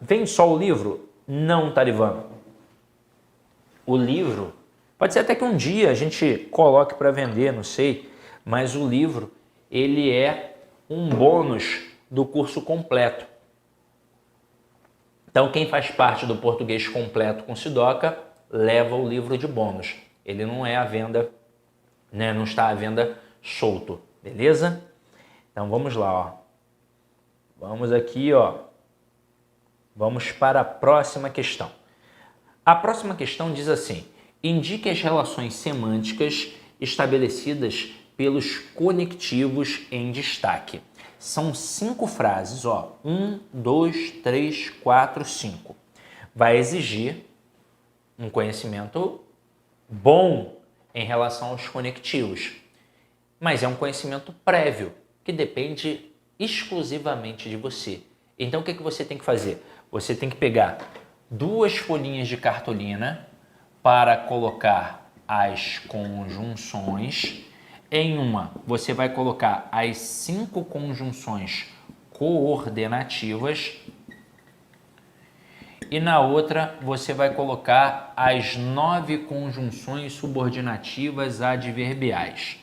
vem só o livro? Não, Talibã. O livro, pode ser até que um dia a gente coloque para vender, não sei, mas o livro, ele é um bônus do curso completo. Então, quem faz parte do português completo com Sidoca, leva o livro de bônus. Ele não é à venda, né? Não está à venda solto, beleza? Então, vamos lá, ó. Vamos aqui, ó. Vamos para a próxima questão. A próxima questão diz assim: indique as relações semânticas estabelecidas pelos conectivos em destaque. São 5 frases, ó. 1, 2, 3, 4, 5. Vai exigir um conhecimento bom em relação aos conectivos, mas é um conhecimento prévio que depende exclusivamente de você. Então o que você tem que fazer? Você tem que pegar 2 folhinhas de cartolina para colocar as conjunções. Em uma, você vai colocar as 5 conjunções coordenativas e na outra você vai colocar as 9 conjunções subordinativas adverbiais.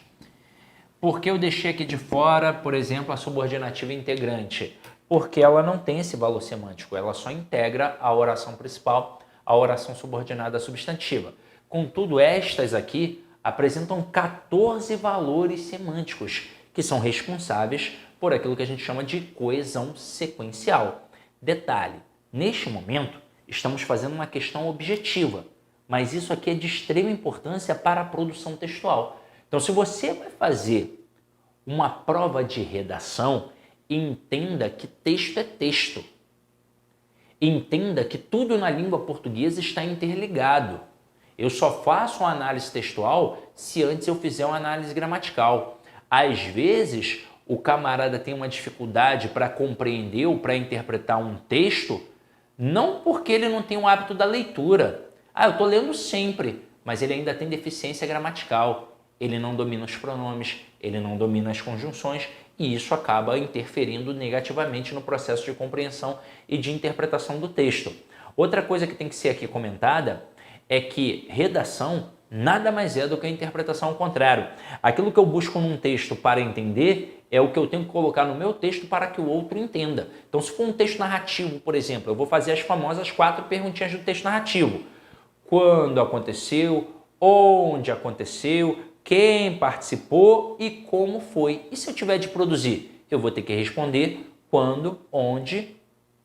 Por que eu deixei aqui de fora, por exemplo, a subordinativa integrante? Porque ela não tem esse valor semântico, ela só integra a oração principal, a oração subordinada substantiva. Contudo, estas aqui apresentam 14 valores semânticos, que são responsáveis por aquilo que a gente chama de coesão sequencial. Detalhe, neste momento, estamos fazendo uma questão objetiva, mas isso aqui é de extrema importância para a produção textual. Então, se você vai fazer uma prova de redação, entenda que texto é texto. Entenda que tudo na língua portuguesa está interligado. Eu só faço uma análise textual se antes eu fizer uma análise gramatical. Às vezes, o camarada tem uma dificuldade para compreender ou para interpretar um texto, não porque ele não tem o hábito da leitura. Eu estou lendo sempre, mas ele ainda tem deficiência gramatical. Ele não domina os pronomes, ele não domina as conjunções e isso acaba interferindo negativamente no processo de compreensão e de interpretação do texto. Outra coisa que tem que ser aqui comentada é que redação nada mais é do que a interpretação ao contrário. Aquilo que eu busco num texto para entender é o que eu tenho que colocar no meu texto para que o outro entenda. Então, se for um texto narrativo, por exemplo, eu vou fazer as famosas 4 perguntinhas do texto narrativo. Quando aconteceu, onde aconteceu, quem participou e como foi. E se eu tiver de produzir? Eu vou ter que responder quando, onde,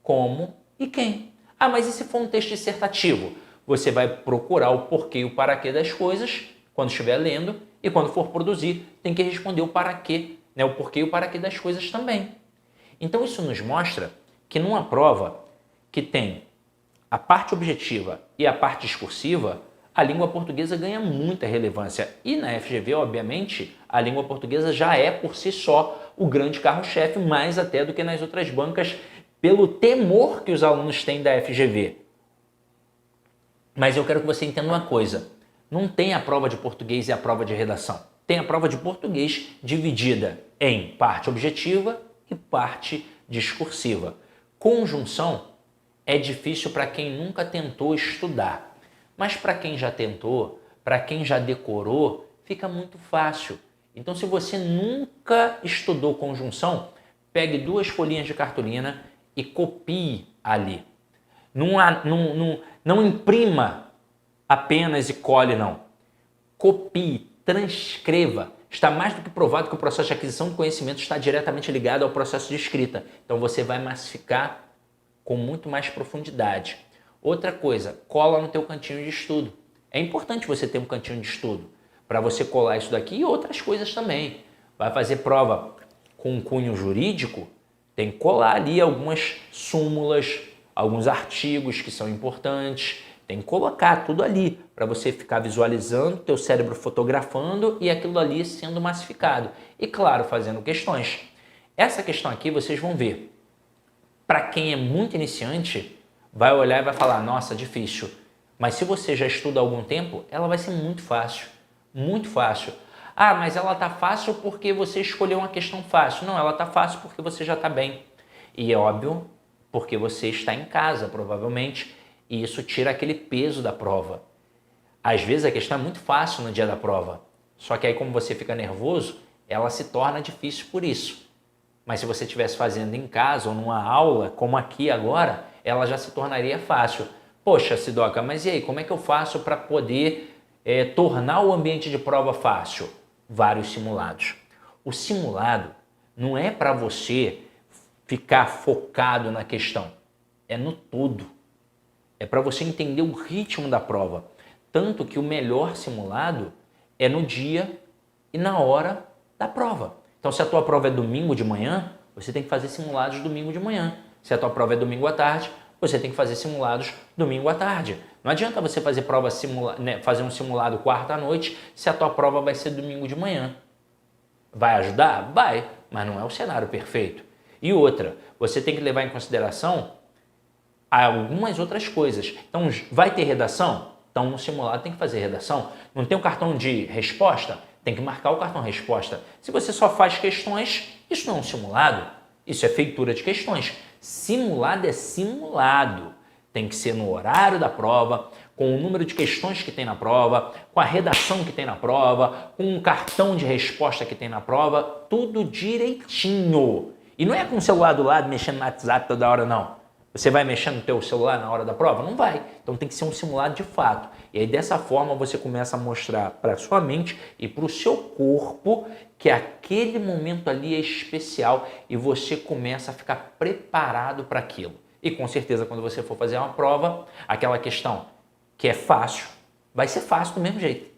como e quem. Mas e se for um texto dissertativo? Você vai procurar o porquê e o para quê das coisas quando estiver lendo e quando for produzir tem que responder o para quê, né? O porquê e o para quê das coisas também. Então isso nos mostra que numa prova que tem a parte objetiva e a parte discursiva, a língua portuguesa ganha muita relevância. E na FGV, obviamente, a língua portuguesa já é por si só o grande carro-chefe, mais até do que nas outras bancas, pelo temor que os alunos têm da FGV. Mas eu quero que você entenda uma coisa, não tem a prova de português e a prova de redação. Tem a prova de português dividida em parte objetiva e parte discursiva. Conjunção é difícil para quem nunca tentou estudar. Mas para quem já tentou, para quem já decorou, fica muito fácil. Então, se você nunca estudou conjunção, pegue 2 folhinhas de cartolina e copie ali. Não imprima apenas e cole, não. Copie, transcreva. Está mais do que provado que o processo de aquisição de conhecimento está diretamente ligado ao processo de escrita. Então, você vai massificar com muito mais profundidade. Outra coisa, cola no teu cantinho de estudo. É importante você ter um cantinho de estudo para você colar isso daqui e outras coisas também. Vai fazer prova com cunho jurídico, tem que colar ali algumas súmulas, alguns artigos que são importantes, tem que colocar tudo ali para você ficar visualizando, teu cérebro fotografando e aquilo ali sendo massificado. E claro, fazendo questões. Essa questão aqui vocês vão ver. Para quem é muito iniciante, vai olhar e vai falar, nossa, difícil. Mas se você já estuda há algum tempo, ela vai ser muito fácil. Muito fácil. Mas ela tá fácil porque você escolheu uma questão fácil. Não, ela tá fácil porque você já tá bem. E é óbvio, porque você está em casa, provavelmente, e isso tira aquele peso da prova. Às vezes a questão é muito fácil no dia da prova. Só que aí, como você fica nervoso, ela se torna difícil por isso. Mas se você estivesse fazendo em casa ou numa aula, como aqui agora, ela já se tornaria fácil. Poxa, Sidoca, mas e aí, como é que eu faço para poder tornar o ambiente de prova fácil? Vários simulados. O simulado não é para você ficar focado na questão, é no todo. É para você entender o ritmo da prova. Tanto que o melhor simulado é no dia e na hora da prova. Então, se a tua prova é domingo de manhã, você tem que fazer simulados domingo de manhã. Se a tua prova é domingo à tarde, você tem que fazer simulados domingo à tarde. Não adianta você fazer fazer um simulado quarta à noite se a tua prova vai ser domingo de manhã. Vai ajudar? Vai, mas não é o cenário perfeito. E outra, você tem que levar em consideração algumas outras coisas. Então, vai ter redação? Então, no simulado tem que fazer redação. Não tem um cartão de resposta? Tem que marcar o cartão resposta. Se você só faz questões, isso não é um simulado. Isso é feitura de questões. Simulado é simulado. Tem que ser no horário da prova, com o número de questões que tem na prova, com a redação que tem na prova, com o cartão de resposta que tem na prova, tudo direitinho. E não é com o celular do lado, mexendo no WhatsApp toda hora, não. Você vai mexer no teu celular na hora da prova? Não vai. Então tem que ser um simulado de fato. E aí dessa forma você começa a mostrar para a sua mente e para o seu corpo que aquele momento ali é especial e você começa a ficar preparado para aquilo. E com certeza quando você for fazer uma prova, aquela questão que é fácil, vai ser fácil do mesmo jeito.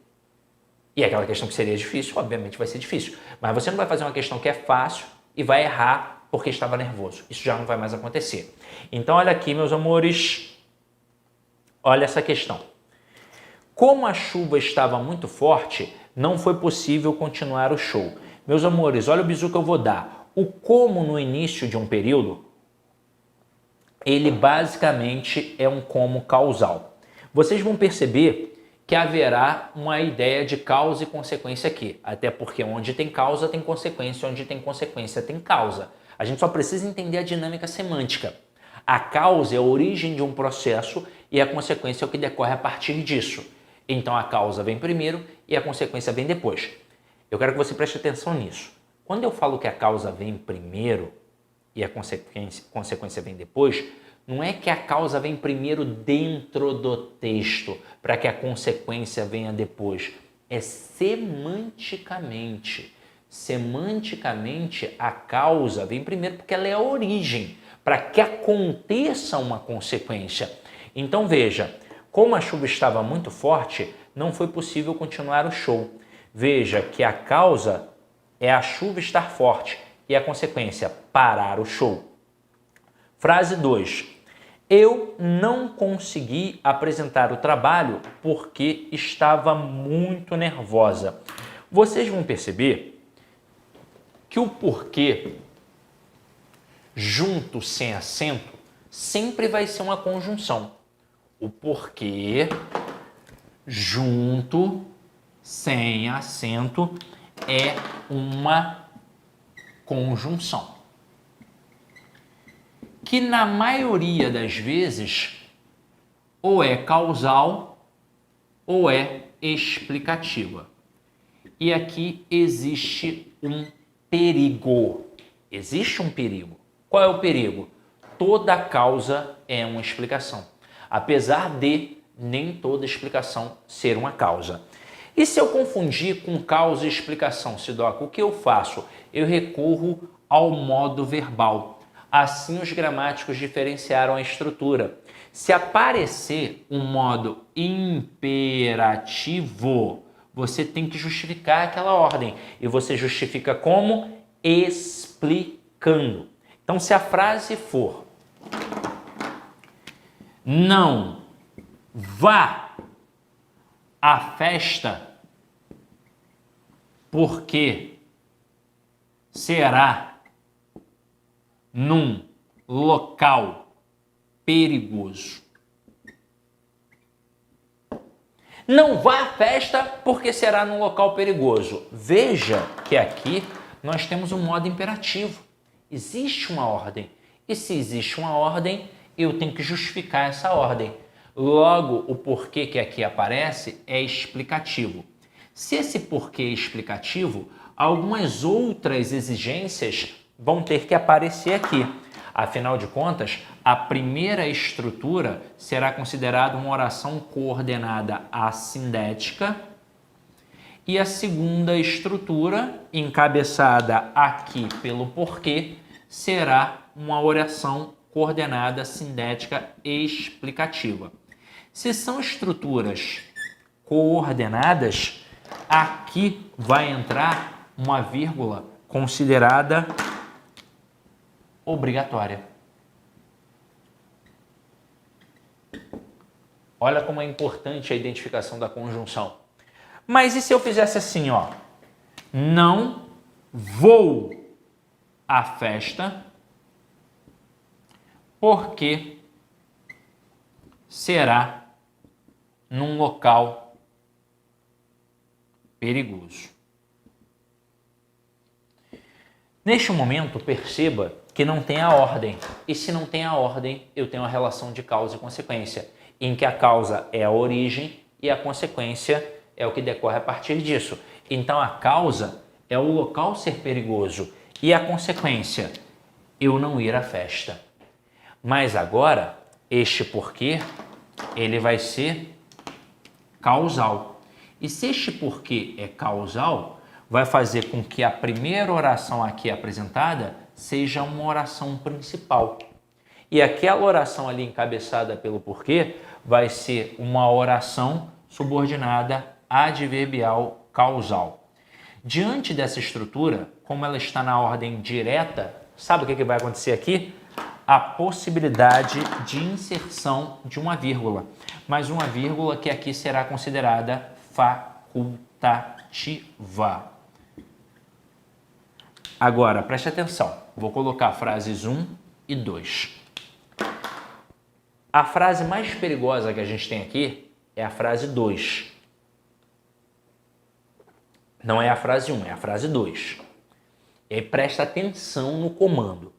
E aquela questão que seria difícil, obviamente vai ser difícil. Mas você não vai fazer uma questão que é fácil e vai errar porque estava nervoso. Isso já não vai mais acontecer. Então, olha aqui, meus amores. Olha essa questão. Como a chuva estava muito forte, não foi possível continuar o show. Meus amores, olha o bizu que eu vou dar. O como no início de um período, ele basicamente é um como causal. Vocês vão perceber que haverá uma ideia de causa e consequência aqui. Até porque onde tem causa tem consequência, onde tem consequência tem causa. A gente só precisa entender a dinâmica semântica. A causa é a origem de um processo e a consequência é o que decorre a partir disso. Então a causa vem primeiro e a consequência vem depois. Eu quero que você preste atenção nisso. Quando eu falo que a causa vem primeiro e a consequência vem depois, não é que a causa vem primeiro dentro do texto para que a consequência venha depois. É semanticamente. Semanticamente, a causa vem primeiro porque ela é a origem, para que aconteça uma consequência. Então veja, como a chuva estava muito forte, não foi possível continuar o show. Veja que a causa é a chuva estar forte e a consequência, parar o show. Frase 2. Eu não consegui apresentar o trabalho porque estava muito nervosa. Vocês vão perceber que o porquê junto sem acento sempre vai ser uma conjunção. O porquê junto sem acento é uma conjunção. Que na maioria das vezes ou é causal ou é explicativa. E aqui existe um perigo. Existe um perigo. Qual é o perigo? Toda causa é uma explicação. Apesar de nem toda explicação ser uma causa. E se eu confundir com causa e explicação, Sidoca, o que eu faço? Eu recorro ao modo verbal. Assim os gramáticos diferenciaram a estrutura. Se aparecer um modo imperativo, você tem que justificar aquela ordem. E você justifica como? Explicando. Então, se a frase for: não vá à festa porque será num local perigoso. Não vá à festa porque será num local perigoso. Veja que aqui nós temos um modo imperativo. Existe uma ordem. E se existe uma ordem, eu tenho que justificar essa ordem. Logo, o porquê que aqui aparece é explicativo. Se esse porquê é explicativo, algumas outras exigências vão ter que aparecer aqui. Afinal de contas, a primeira estrutura será considerada uma oração coordenada assindética e a segunda estrutura, encabeçada aqui pelo porquê, será uma oração coordenada sindética explicativa. Se são estruturas coordenadas, aqui vai entrar uma vírgula considerada obrigatória. Olha como é importante a identificação da conjunção. Mas e se eu fizesse assim, ó? Não vou à festa porque será num local perigoso. Neste momento, perceba que não tem a ordem. E se não tem a ordem, eu tenho a relação de causa e consequência, em que a causa é a origem e a consequência é o que decorre a partir disso. Então, a causa é o local ser perigoso e a consequência, eu não ir à festa. Mas agora, este porquê, ele vai ser causal. E se este porquê é causal, vai fazer com que a primeira oração aqui apresentada seja uma oração principal. E aquela oração ali encabeçada pelo porquê vai ser uma oração subordinada adverbial causal. Diante dessa estrutura, como ela está na ordem direta, sabe o que vai acontecer aqui? A possibilidade de inserção de uma vírgula, mas uma vírgula que aqui será considerada facultativa. Agora, preste atenção, vou colocar frases 1 e 2. A frase mais perigosa que a gente tem aqui é a frase 2. Não é a frase 1, é a frase 2. E aí presta atenção no comando.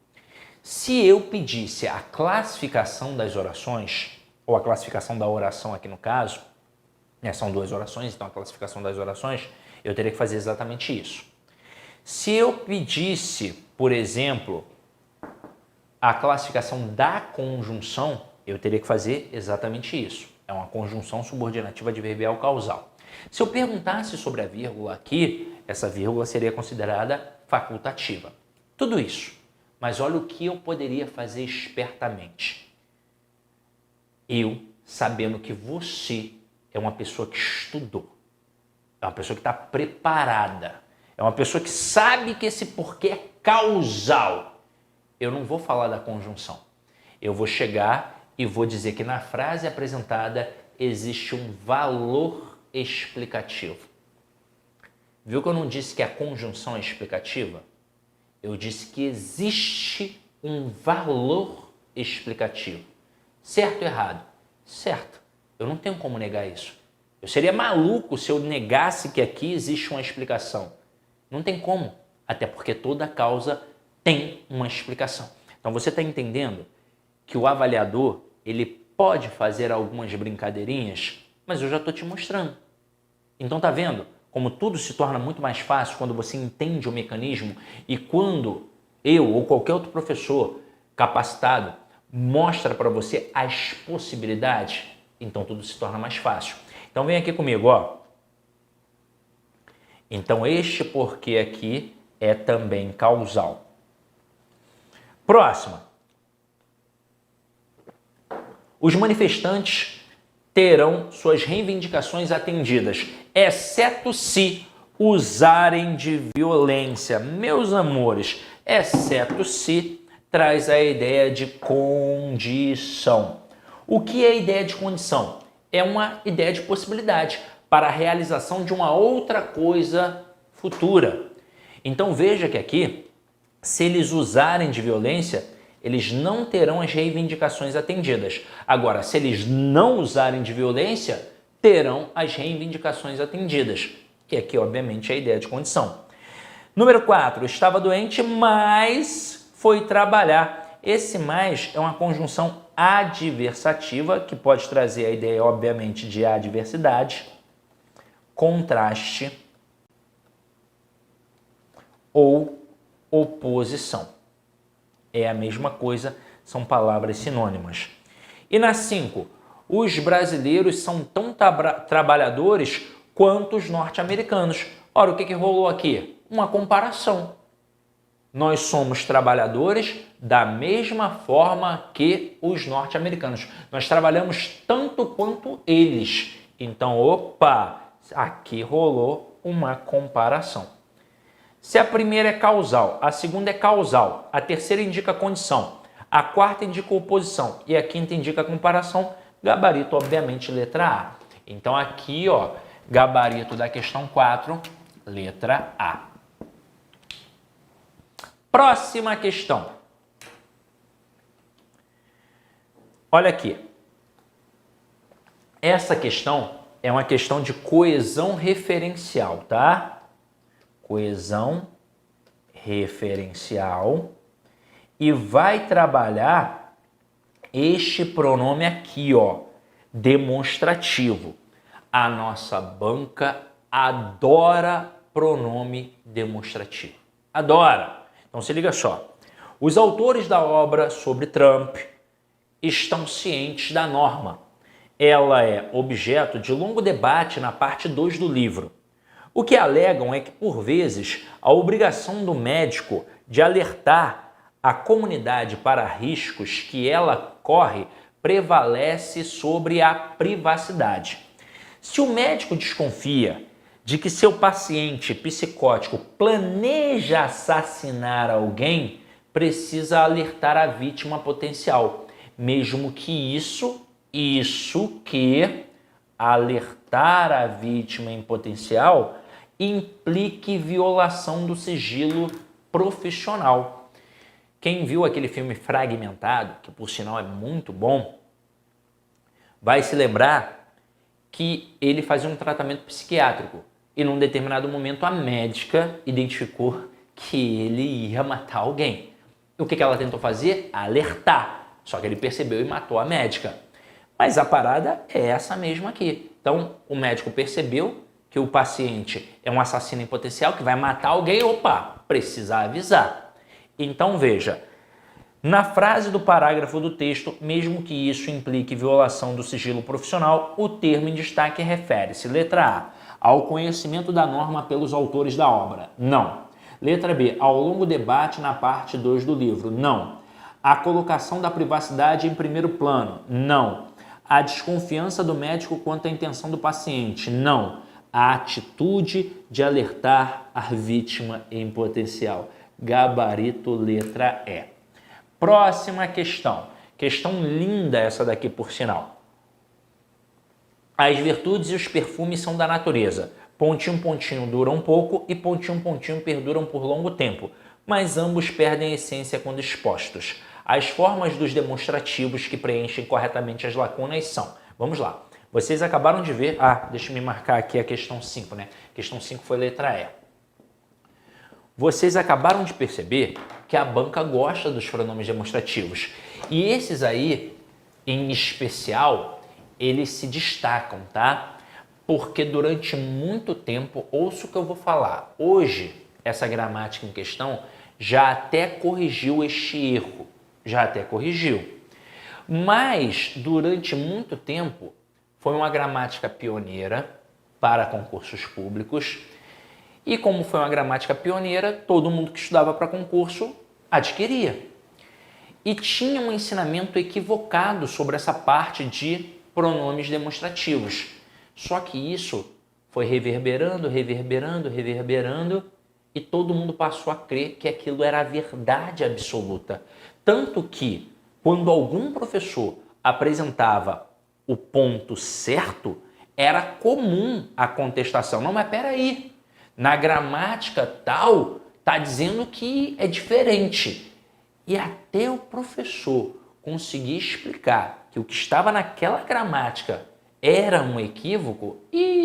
Se eu pedisse a classificação das orações, ou a classificação da oração aqui no caso, são duas orações, então a classificação das orações, eu teria que fazer exatamente isso. Se eu pedisse, por exemplo, a classificação da conjunção, eu teria que fazer exatamente isso. É uma conjunção subordinativa adverbial causal. Se eu perguntasse sobre a vírgula aqui, essa vírgula seria considerada facultativa. Tudo isso. Mas olha o que eu poderia fazer espertamente. Eu, sabendo que você é uma pessoa que estudou, é uma pessoa que está preparada, é uma pessoa que sabe que esse porquê é causal. Eu não vou falar da conjunção. Eu vou chegar e vou dizer que na frase apresentada existe um valor explicativo. Viu que eu não disse que a conjunção é explicativa? Eu disse que existe um valor explicativo. Certo ou errado? Certo. Eu não tenho como negar isso. Eu seria maluco se eu negasse que aqui existe uma explicação. Não tem como. Até porque toda causa tem uma explicação. Então você está entendendo que o avaliador ele pode fazer algumas brincadeirinhas, mas eu já estou te mostrando. Então tá vendo como tudo se torna muito mais fácil quando você entende o mecanismo e quando eu ou qualquer outro professor capacitado mostra para você as possibilidades, então tudo se torna mais fácil. Então vem aqui comigo, ó. Então este porquê aqui é também causal. Próxima. Os manifestantes terão suas reivindicações atendidas, exceto se usarem de violência. Meus amores, exceto se traz a ideia de condição. O que é a ideia de condição? É uma ideia de possibilidade para a realização de uma outra coisa futura. Então veja que aqui, se eles usarem de violência, eles não terão as reivindicações atendidas. Agora, se eles não usarem de violência, terão as reivindicações atendidas, que aqui, obviamente, é a ideia de condição. Número 4, estava doente, mas foi trabalhar. Esse mais é uma conjunção adversativa, que pode trazer a ideia, obviamente, de adversidade, contraste ou oposição. É a mesma coisa, são palavras sinônimas. E na 5, os brasileiros são tão trabalhadores quanto os norte-americanos. Ora, o que rolou aqui? Uma comparação. Nós somos trabalhadores da mesma forma que os norte-americanos. Nós trabalhamos tanto quanto eles. Então, opa, aqui rolou uma comparação. Se a primeira é causal, a segunda é causal, a terceira indica condição, a quarta indica oposição e a quinta indica comparação, gabarito, obviamente, letra A. Então aqui, ó, gabarito da questão 4, letra A. Próxima questão. Olha aqui. Essa questão é uma questão de coesão referencial, tá? Coesão referencial. E vai trabalhar este pronome aqui, ó, demonstrativo. A nossa banca adora pronome demonstrativo. Adora! Então se liga só. Os autores da obra sobre Trump estão cientes da norma. Ela é objeto de longo debate na parte 2 do livro. O que alegam é que, por vezes, a obrigação do médico de alertar a comunidade para riscos que ela corre prevalece sobre a privacidade. Se o médico desconfia de que seu paciente psicótico planeja assassinar alguém, precisa alertar a vítima potencial, mesmo que alertar a vítima em potencial implique violação do sigilo profissional. Quem viu aquele filme Fragmentado, que por sinal é muito bom, vai se lembrar que ele fazia um tratamento psiquiátrico e num determinado momento a médica identificou que ele ia matar alguém. E o que ela tentou fazer? Alertar. Só que ele percebeu e matou a médica. Mas a parada é essa mesma aqui. Então, o médico percebeu que o paciente é um assassino em potencial que vai matar alguém. Opa, precisa avisar. Então, veja, na frase do parágrafo do texto, mesmo que isso implique violação do sigilo profissional, o termo em destaque refere-se, letra A, ao conhecimento da norma pelos autores da obra. Não. Letra B, ao longo debate na parte 2 do livro. Não. A colocação da privacidade em primeiro plano. Não. A desconfiança do médico quanto à intenção do paciente. Não. A atitude de alertar a vítima em potencial. Gabarito, letra E. Próxima questão. Questão linda essa daqui, por sinal. As virtudes e os perfumes são da natureza. Pontinho, pontinho duram um pouco e pontinho, pontinho perduram por longo tempo, mas ambos perdem a essência quando expostos. As formas dos demonstrativos que preenchem corretamente as lacunas são... Vamos lá. Vocês acabaram de ver... deixa eu me marcar aqui a questão 5, né? Questão 5 foi letra E. Vocês acabaram de perceber que a banca gosta dos pronomes demonstrativos. E esses aí, em especial, eles se destacam, tá? Porque durante muito tempo, ouça o que eu vou falar. Hoje, essa gramática em questão já até corrigiu este erro. Já até corrigiu. Mas, durante muito tempo, foi uma gramática pioneira para concursos públicos. E como foi uma gramática pioneira, todo mundo que estudava para concurso adquiria. E tinha um ensinamento equivocado sobre essa parte de pronomes demonstrativos. Só que isso foi reverberando e todo mundo passou a crer que aquilo era a verdade absoluta. Tanto que, quando algum professor apresentava o ponto certo, era comum a contestação. Não, mas peraí, na gramática tal, está dizendo que é diferente. E até o professor conseguir explicar que o que estava naquela gramática era um equívoco,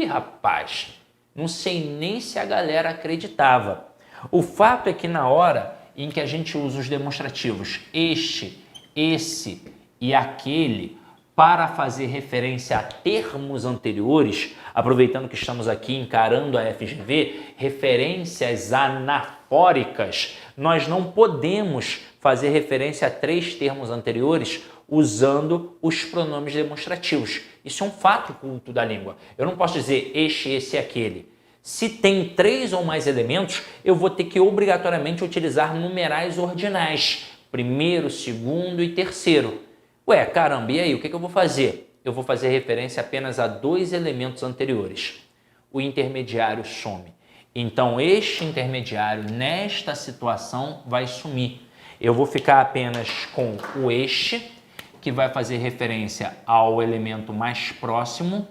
rapaz, não sei nem se a galera acreditava. O fato é que na hora em que a gente usa os demonstrativos este, esse e aquele para fazer referência a termos anteriores, aproveitando que estamos aqui encarando a FGV, referências anafóricas, nós não podemos fazer referência a 3 termos anteriores usando os pronomes demonstrativos. Isso é um fato culto da língua. Eu não posso dizer este, esse e aquele. Se tem 3 ou mais elementos, eu vou ter que obrigatoriamente utilizar numerais ordinais. Primeiro, segundo e terceiro. Ué, caramba, e aí, o que eu vou fazer? Eu vou fazer referência apenas a 2 elementos anteriores. O intermediário some. Então, este intermediário, nesta situação, vai sumir. Eu vou ficar apenas com o este, que vai fazer referência ao elemento mais próximo,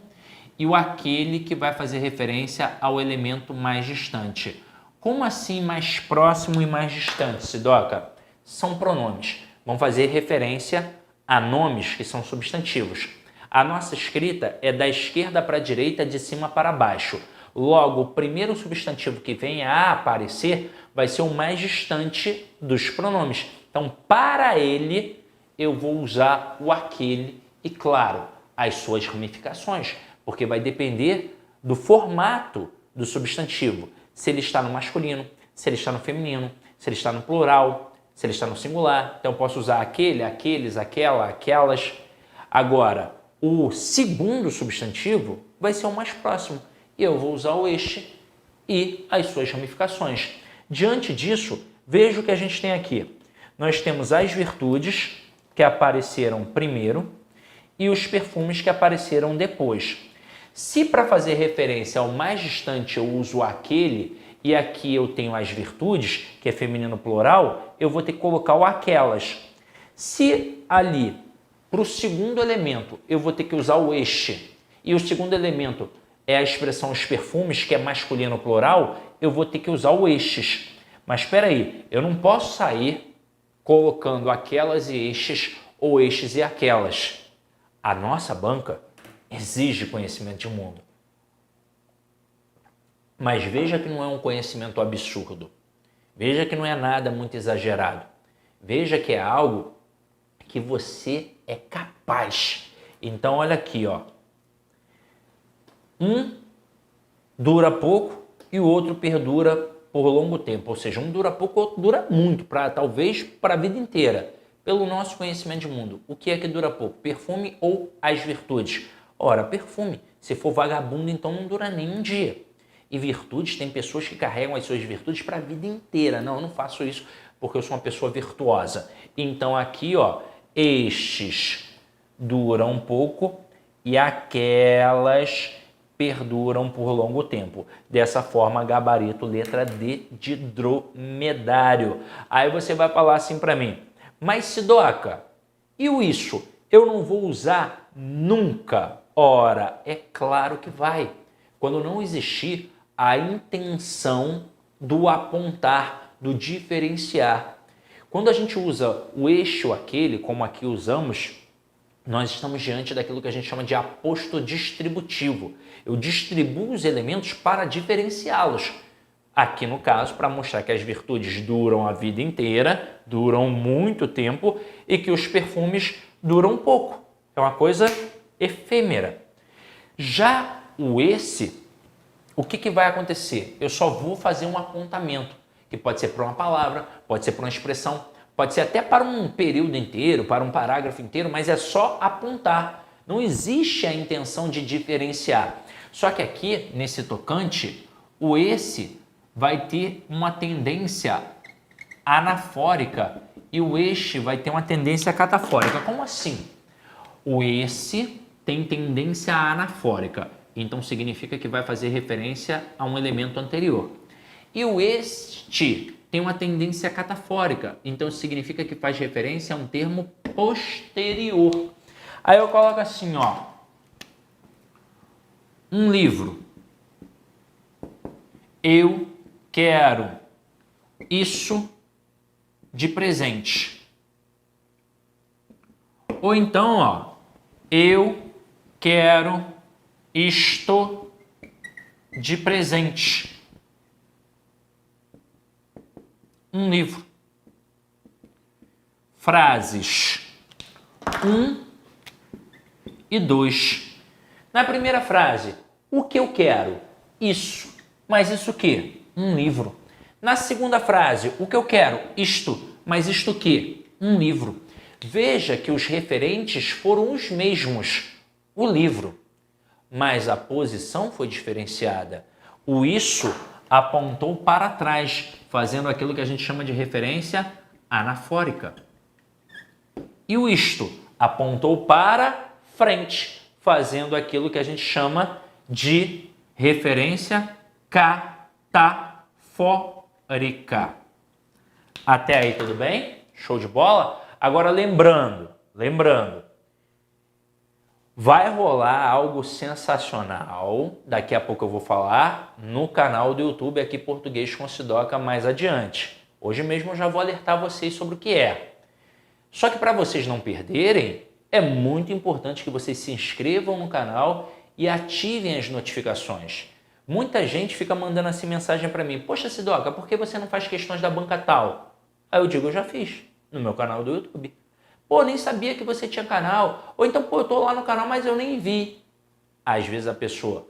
e o aquele, que vai fazer referência ao elemento mais distante. Como assim mais próximo e mais distante, Sidoca? São pronomes. Vão fazer referência a nomes que são substantivos. A nossa escrita é da esquerda para a direita, de cima para baixo. Logo, o primeiro substantivo que venha a aparecer vai ser o mais distante dos pronomes. Então, para ele, eu vou usar o aquele e, claro, as suas ramificações, porque vai depender do formato do substantivo. Se ele está no masculino, se ele está no feminino, se ele está no plural, se ele está no singular. Então, eu posso usar aquele, aqueles, aquela, aquelas. Agora, o segundo substantivo vai ser o mais próximo. E eu vou usar o este e as suas ramificações. Diante disso, veja o que a gente tem aqui. Nós temos as virtudes, que apareceram primeiro, e os perfumes, que apareceram depois. Se para fazer referência ao mais distante eu uso aquele, e aqui eu tenho as virtudes, que é feminino plural, eu vou ter que colocar o aquelas. Se ali, para o segundo elemento, eu vou ter que usar o este, e o segundo elemento é a expressão os perfumes, que é masculino plural, eu vou ter que usar o estes. Mas espera aí, eu não posso sair colocando aquelas e estes, ou estes e aquelas. A nossa banca exige conhecimento de mundo. Mas veja que não é um conhecimento absurdo. Veja que não é nada muito exagerado. Veja que é algo que você é capaz. Então, olha aqui, ó. Um dura pouco e o outro perdura por longo tempo. Ou seja, um dura pouco, o outro dura muito, talvez para a vida inteira. Pelo nosso conhecimento de mundo, o que é que dura pouco? Perfume ou as virtudes? Ora, perfume. Se for vagabundo, então não dura nem um dia. E virtudes, tem pessoas que carregam as suas virtudes para a vida inteira. Não, eu não faço isso porque eu sou uma pessoa virtuosa. Então aqui, ó, estes duram pouco e aquelas perduram por longo tempo. Dessa forma, gabarito, letra D de dromedário. Aí você vai falar assim para mim, mas Sidoca, e o isso? Eu não vou usar nunca. Ora, é claro que vai. Quando não existir a intenção do apontar, do diferenciar. Quando a gente usa o este ou aquele, como aqui usamos, nós estamos diante daquilo que a gente chama de aposto distributivo. Eu distribuo os elementos para diferenciá-los. Aqui no caso, para mostrar que as virtudes duram a vida inteira, duram muito tempo e que os perfumes duram pouco. É uma coisa efêmera. Já o esse, o que vai acontecer? Eu só vou fazer um apontamento, que pode ser para uma palavra, pode ser para uma expressão, pode ser até para um período inteiro, para um parágrafo inteiro, mas é só apontar. Não existe a intenção de diferenciar. Só que aqui, nesse tocante, o esse vai ter uma tendência anafórica e o este vai ter uma tendência catafórica. Como assim? O esse tem tendência anafórica, então significa que vai fazer referência a um elemento anterior. E o este tem uma tendência catafórica, então significa que faz referência a um termo posterior. Aí eu coloco assim, ó, um livro. Eu quero isso de presente. Ou então, ó, eu quero isto de presente. Um livro. Frases 1 e 2. Na primeira frase, o que eu quero? Isso. Mas isso o quê? Um livro. Na segunda frase, o que eu quero? Isto. Mas isto o quê? Um livro. Veja que os referentes foram os mesmos. O livro. Mas a posição foi diferenciada. O isso apontou para trás, fazendo aquilo que a gente chama de referência anafórica. E o isto apontou para frente, fazendo aquilo que a gente chama de referência metafórica. Até aí tudo bem? Show de bola? Agora lembrando, vai rolar algo sensacional, daqui a pouco eu vou falar, no canal do YouTube aqui Português com Sidoca mais adiante. Hoje mesmo eu já vou alertar vocês sobre o que é. Só que para vocês não perderem, é muito importante que vocês se inscrevam no canal e ativem as notificações. Muita gente fica mandando assim mensagem para mim, poxa Sidoca, por que você não faz questões da banca tal? Aí eu digo, eu já fiz, no meu canal do YouTube. Pô, nem sabia que você tinha canal. Ou então, pô, eu tô lá no canal, mas eu nem vi. Às vezes a pessoa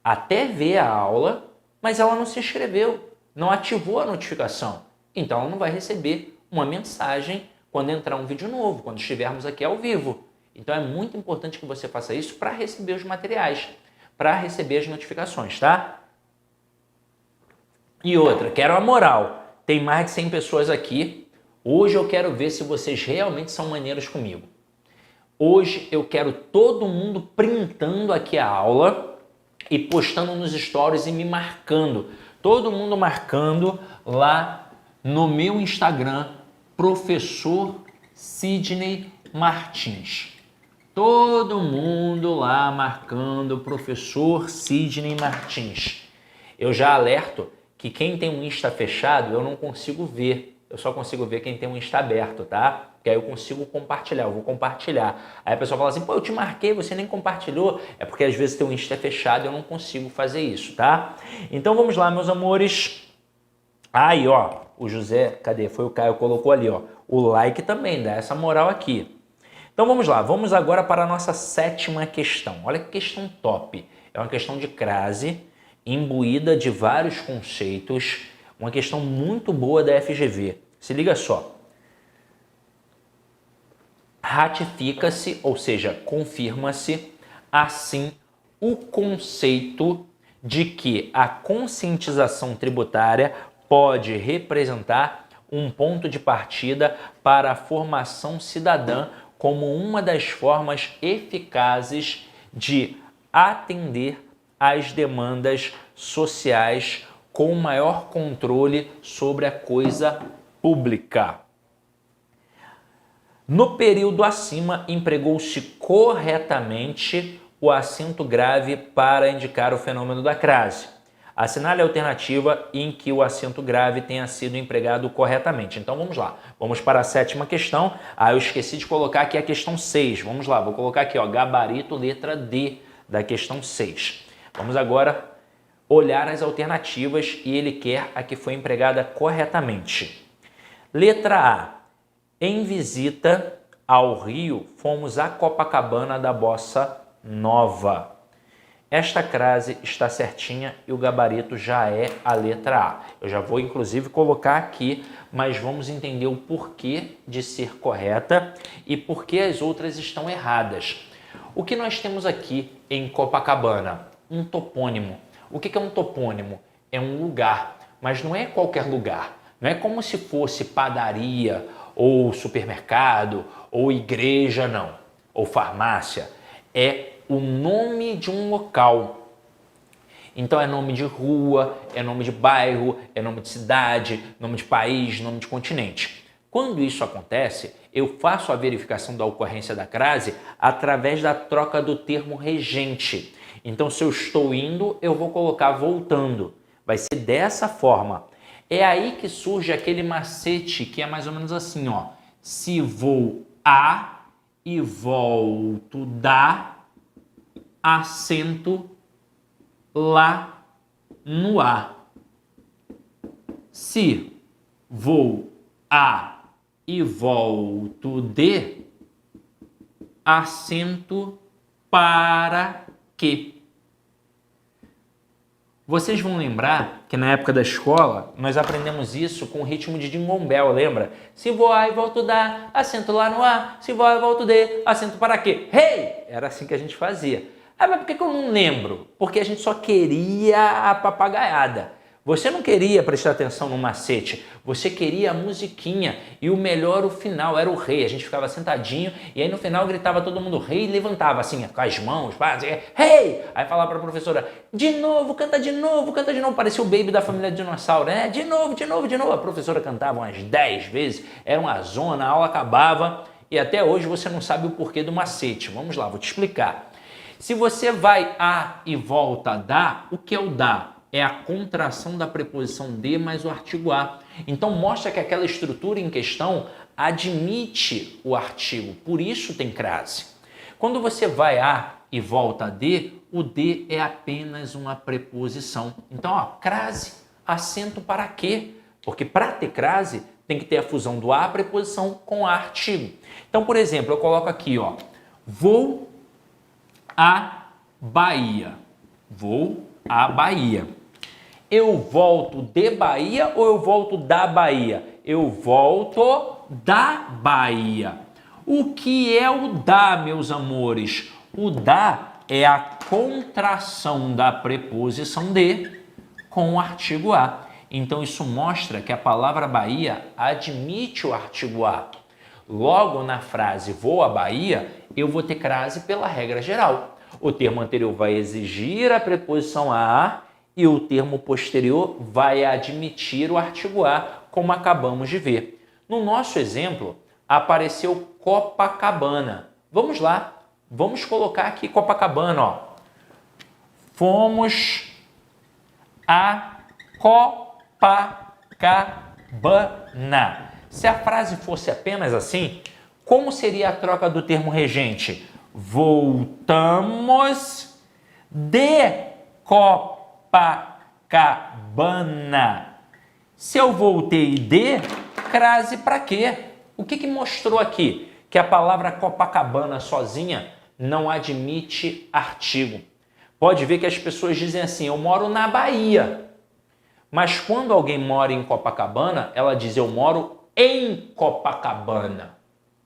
até vê a aula, mas ela não se inscreveu, não ativou a notificação. Então ela não vai receber uma mensagem quando entrar um vídeo novo, quando estivermos aqui ao vivo. Então é muito importante que você faça isso para receber os materiais, para receber as notificações, tá? E outra, quero a moral. Tem mais de 100 pessoas aqui. Hoje eu quero ver se vocês realmente são maneiros comigo. Hoje eu quero todo mundo printando aqui a aula e postando nos stories e me marcando. Todo mundo marcando lá no meu Instagram, Professor Sidney Martins. Todo mundo lá marcando Professor Sidney Martins. Eu já alerto que quem tem um Insta fechado eu não consigo ver. Eu só consigo ver quem tem um Insta aberto, tá? Porque aí eu consigo compartilhar, eu vou compartilhar. Aí a pessoa fala assim, pô, eu te marquei, você nem compartilhou. É porque às vezes teu Insta é fechado e eu não consigo fazer isso, tá? Então vamos lá, meus amores. Aí, ó, o José, cadê? Foi o Caio, colocou ali, ó. O like também, dá essa moral aqui. Então vamos lá, vamos agora para a nossa 7ª questão. Olha que questão top. É uma questão de crase, imbuída de vários conceitos, uma questão muito boa da FGV. Se liga só. Ratifica-se, ou seja, confirma-se, assim, o conceito de que a conscientização tributária pode representar um ponto de partida para a formação cidadã como uma das formas eficazes de atender às demandas sociais com maior controle sobre a coisa pública. No período acima, empregou-se corretamente o acento grave para indicar o fenômeno da crase. Assinale a alternativa em que o acento grave tenha sido empregado corretamente. Então vamos lá, vamos para a 7ª questão. Eu esqueci de colocar aqui a questão 6. Vamos lá, vou colocar aqui, ó, gabarito letra D da questão 6. Vamos agora olhar as alternativas e ele quer a que foi empregada corretamente. Letra A. Em visita ao Rio, fomos a Copacabana da Bossa Nova. Esta crase está certinha e o gabarito já é a letra A. Eu já vou, inclusive, colocar aqui, mas vamos entender o porquê de ser correta e por que as outras estão erradas. O que nós temos aqui em Copacabana? Um topônimo. O que é um topônimo? É um lugar, mas não é qualquer lugar. Não é como se fosse padaria, ou supermercado, ou igreja, não. Ou farmácia. É o nome de um local. Então é nome de rua, é nome de bairro, é nome de cidade, nome de país, nome de continente. Quando isso acontece, eu faço a verificação da ocorrência da crase através da troca do termo regente. Então, se eu estou indo, eu vou colocar voltando. Vai ser dessa forma. É aí que surge aquele macete que é mais ou menos assim, ó. Se vou a e volto da, acento lá no A. Se vou a e volto de, acento para que. Vocês vão lembrar que na época da escola nós aprendemos isso com o ritmo de Jingle Bell, lembra? Se vou a e volto da, acento lá no A. Se vou a e volto de, acento para quê? Hey! Era assim que a gente fazia. Mas por que eu não lembro? Porque a gente só queria a papagaiada. Você não queria prestar atenção no macete, você queria a musiquinha e o melhor, o final, era o rei. A gente ficava sentadinho e aí no final gritava todo mundo rei e levantava assim, com as mãos, rei! Aí falava para a professora, de novo, canta de novo, canta de novo. Parecia o Baby da família dinossauro, né? De novo, de novo, de novo. A professora cantava umas 10 vezes, era uma zona, a aula acabava e até hoje você não sabe o porquê do macete. Vamos lá, vou te explicar. Se você vai a e volta da, o que é o da? É a contração da preposição de mais o artigo a. Então mostra que aquela estrutura em questão admite o artigo, por isso tem crase. Quando você vai a e volta de, o de é apenas uma preposição. Então, ó, crase, acento para quê? Porque para ter crase tem que ter a fusão do a preposição com a artigo. Então, por exemplo, eu coloco aqui, ó, vou à Bahia. Vou à Bahia. Eu volto de Bahia ou eu volto da Bahia? Eu volto da Bahia. O que é o da, meus amores? O da é a contração da preposição de com o artigo a. Então isso mostra que a palavra Bahia admite o artigo a. Logo na frase vou à Bahia, eu vou ter crase pela regra geral. O termo anterior vai exigir a preposição a e o termo posterior vai admitir o artigo a, como acabamos de ver. No nosso exemplo, apareceu Copacabana. Vamos lá, vamos colocar aqui Copacabana, ó. Fomos a Copacabana. Se a frase fosse apenas assim, como seria a troca do termo regente? Voltamos de Copacabana. Se eu voltei de, crase para quê? O que mostrou aqui? Que a palavra Copacabana sozinha não admite artigo. Pode ver que as pessoas dizem assim, eu moro na Bahia. Mas quando alguém mora em Copacabana, ela diz, eu moro em Copacabana.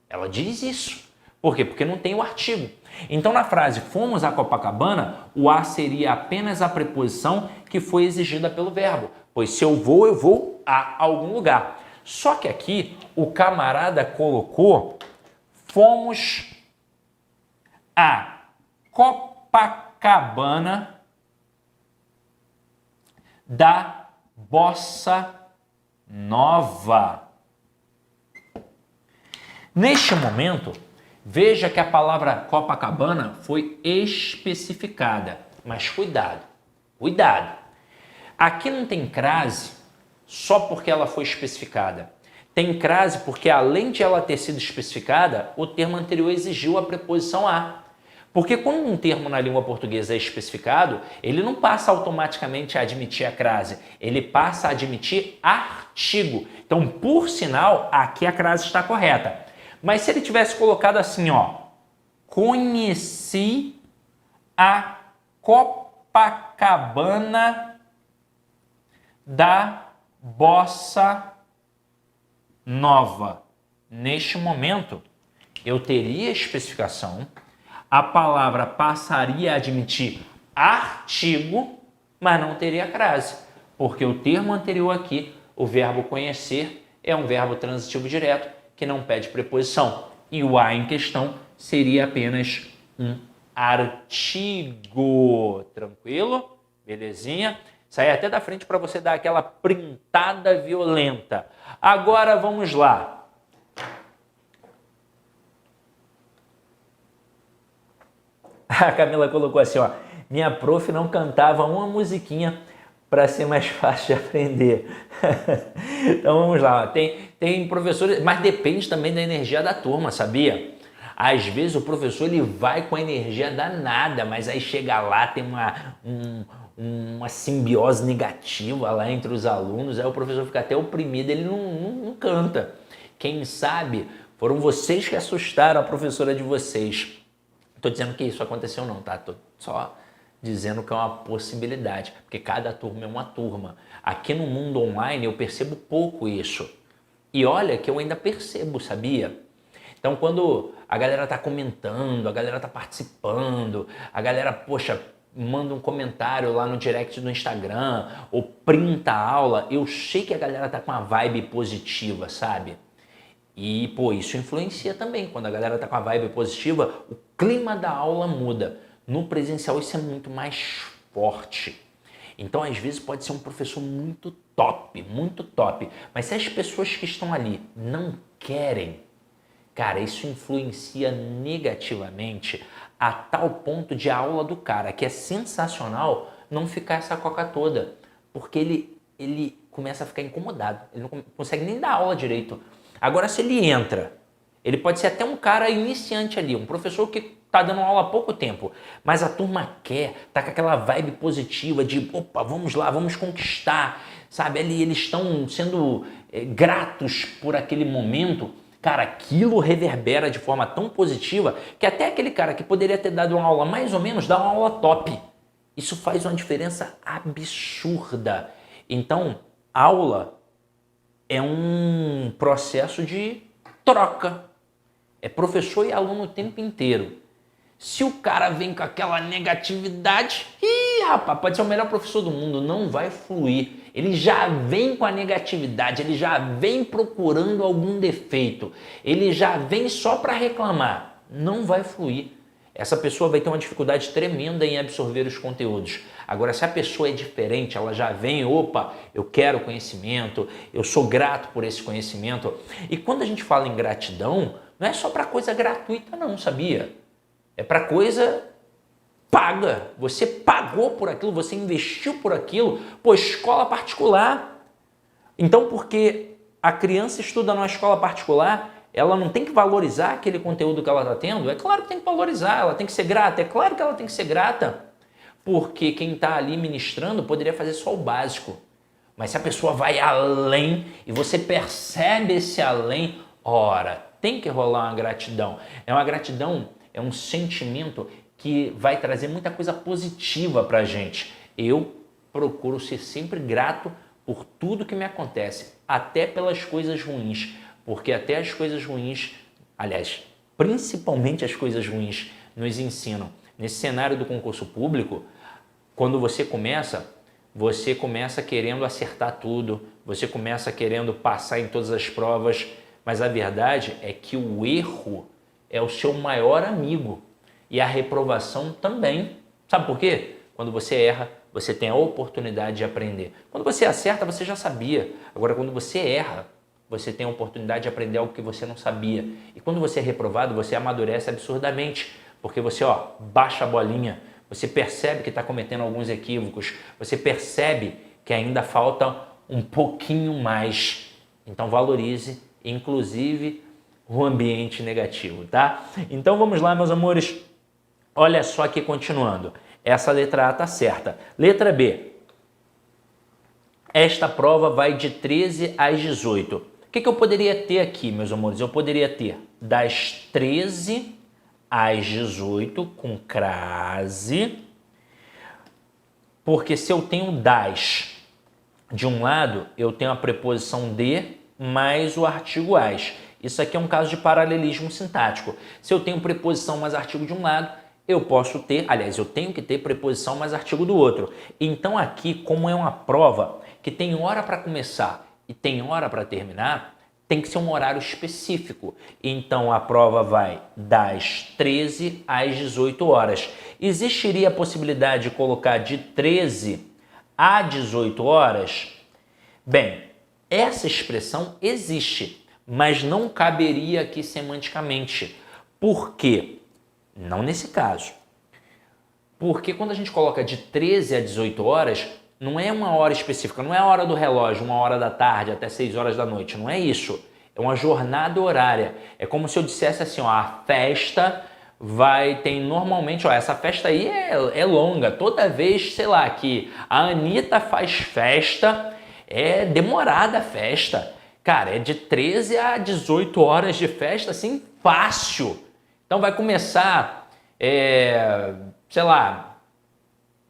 Ela diz isso. Por quê? Porque não tem o artigo. Então, na frase fomos a Copacabana, o a seria apenas a preposição que foi exigida pelo verbo. Pois se eu vou a algum lugar. Só que aqui o camarada colocou fomos a Copacabana da Bossa Nova. Neste momento, veja que a palavra Copacabana foi especificada, mas cuidado, cuidado. Aqui não tem crase só porque ela foi especificada. Tem crase porque além de ela ter sido especificada, o termo anterior exigiu a preposição a. Porque quando um termo na língua portuguesa é especificado, ele não passa automaticamente a admitir a crase, ele passa a admitir artigo. Então, por sinal, aqui a crase está correta. Mas se ele tivesse colocado assim, ó, conheci a Copacabana da Bossa Nova. Neste momento, eu teria especificação, a palavra passaria a admitir artigo, mas não teria crase, porque o termo anterior aqui, o verbo conhecer, é um verbo transitivo direto que não pede preposição. E o a em questão seria apenas um artigo. Tranquilo? Belezinha? Sair até da frente para você dar aquela printada violenta. Agora vamos lá. A Camila colocou assim, ó, minha prof não cantava uma musiquinha para ser mais fácil de aprender. Então vamos lá, tem professores, mas depende também da energia da turma, sabia? Às vezes o professor ele vai com a energia danada, mas aí chega lá, tem uma simbiose negativa lá entre os alunos, aí o professor fica até oprimido, ele não canta. Quem sabe foram vocês que assustaram a professora de vocês. Estou dizendo que isso aconteceu não, tá? Estou só dizendo que é uma possibilidade, porque cada turma é uma turma. Aqui no mundo online eu percebo pouco isso. E olha que eu ainda percebo, sabia? Então quando a galera tá comentando, a galera tá participando, a galera, poxa, manda um comentário lá no direct do Instagram ou printa a aula, eu sei que a galera tá com uma vibe positiva, sabe? E, pô, isso influencia também. Quando a galera tá com a vibe positiva, o clima da aula muda. No presencial isso é muito mais forte. Então, às vezes, pode ser um professor muito top, mas se as pessoas que estão ali não querem, cara, isso influencia negativamente a tal ponto de a aula do cara, que é sensacional, não ficar essa coca toda, porque ele começa a ficar incomodado, ele não consegue nem dar aula direito. Agora, se ele entra, ele pode ser até um cara iniciante ali, um professor que tá dando aula há pouco tempo, mas a turma quer, tá com aquela vibe positiva de, opa, vamos lá, vamos conquistar, sabe? Ali eles estão sendo gratos por aquele momento. Cara, aquilo reverbera de forma tão positiva que até aquele cara que poderia ter dado uma aula mais ou menos, dá uma aula top. Isso faz uma diferença absurda. Então, aula é um processo de troca. É professor e aluno o tempo inteiro. Se o cara vem com aquela negatividade, rapaz, pode ser o melhor professor do mundo, não vai fluir. Ele já vem com a negatividade, ele já vem procurando algum defeito, ele já vem só para reclamar. Não vai fluir. Essa pessoa vai ter uma dificuldade tremenda em absorver os conteúdos. Agora, se a pessoa é diferente, ela já vem, opa, eu quero conhecimento, eu sou grato por esse conhecimento. E quando a gente fala em gratidão, não é só para coisa gratuita não, sabia? É para coisa paga. Você pagou por aquilo, você investiu por aquilo. Pô, escola particular. Então, porque a criança estuda numa escola particular, ela não tem que valorizar aquele conteúdo que ela está tendo? É claro que tem que valorizar, ela tem que ser grata. É claro que ela tem que ser grata. Porque quem está ali ministrando poderia fazer só o básico. Mas se a pessoa vai além e você percebe esse além, ora, tem que rolar uma gratidão. É uma gratidão, é um sentimento que vai trazer muita coisa positiva para a gente. Eu procuro ser sempre grato por tudo que me acontece, até pelas coisas ruins, porque até as coisas ruins, aliás, principalmente as coisas ruins, nos ensinam. Nesse cenário do concurso público, quando você começa querendo acertar tudo, você começa querendo passar em todas as provas, mas a verdade é que o erro é o seu maior amigo e a reprovação também. Sabe por quê? Quando você erra, você tem a oportunidade de aprender. Quando você acerta, você já sabia. Agora, quando você erra, você tem a oportunidade de aprender algo que você não sabia. E quando você é reprovado, você amadurece absurdamente, porque você baixa a bolinha, você percebe que está cometendo alguns equívocos, você percebe que ainda falta um pouquinho mais. Então valorize, inclusive, o ambiente negativo, tá? Então vamos lá, meus amores. Olha só aqui, continuando. Essa letra A está certa. Letra B. Esta prova vai de 13 às 18. O que eu poderia ter aqui, meus amores? Eu poderia ter das 13 às 18 com crase, porque se eu tenho das de um lado, eu tenho a preposição de mais o artigo as. Isso aqui é um caso de paralelismo sintático. Se eu tenho preposição mais artigo de um lado, eu posso ter, aliás, eu tenho que ter preposição mais artigo do outro. Então aqui, como é uma prova que tem hora para começar e tem hora para terminar, tem que ser um horário específico. Então a prova vai das 13 às 18 horas. Existiria a possibilidade de colocar de 13 a 18 horas? Bem, essa expressão existe, mas não caberia aqui semanticamente. Por quê? Não nesse caso. Porque quando a gente coloca de 13 a 18 horas, não é uma hora específica, não é a hora do relógio, 1h da tarde até 6 horas da noite, não é isso. É uma jornada horária. É como se eu dissesse assim, a festa tem normalmente, essa festa aí é longa. Toda vez, sei lá, que a Anitta faz festa, é demorada a festa. Cara, é de 13 a 18 horas de festa, assim, fácil. Então vai começar, sei lá,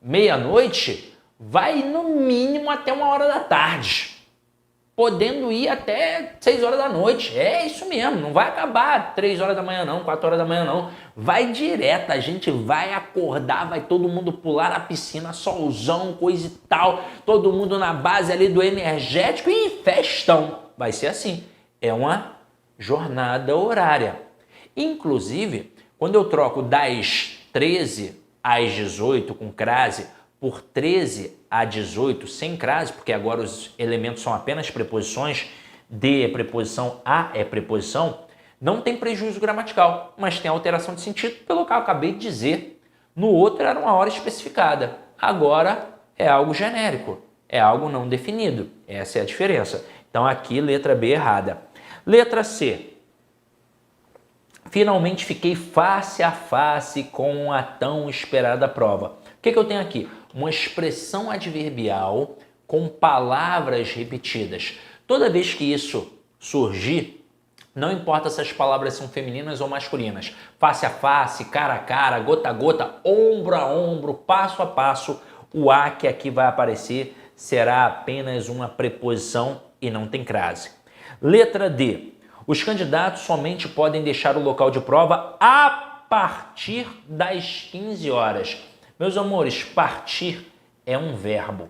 meia-noite, vai no mínimo até 1h da tarde. podendo ir até 6 horas da noite. É isso mesmo, não vai acabar 3 horas da manhã não, 4 horas da manhã não. Vai direto, a gente vai acordar, vai todo mundo pular na piscina, solzão, coisa e tal, todo mundo na base ali do energético e festão. Vai ser assim, é uma jornada horária. Inclusive, quando eu troco das 13 às 18 com crase por 13 a 18 sem crase, porque agora os elementos são apenas preposições, de é preposição, a é preposição, não tem prejuízo gramatical, mas tem alteração de sentido pelo que eu acabei de dizer. No outro era uma hora especificada, agora é algo genérico, é algo não definido. Essa é a diferença. Então aqui letra B errada. Letra C. Finalmente fiquei face a face com a tão esperada prova. O que eu tenho aqui? Uma expressão adverbial com palavras repetidas. Toda vez que isso surgir, não importa se as palavras são femininas ou masculinas, face a face, cara a cara, gota a gota, ombro a ombro, passo a passo, o a que aqui vai aparecer será apenas uma preposição e não tem crase. Letra D. Os candidatos somente podem deixar o local de prova a partir das 15 horas. Meus amores, partir é um verbo.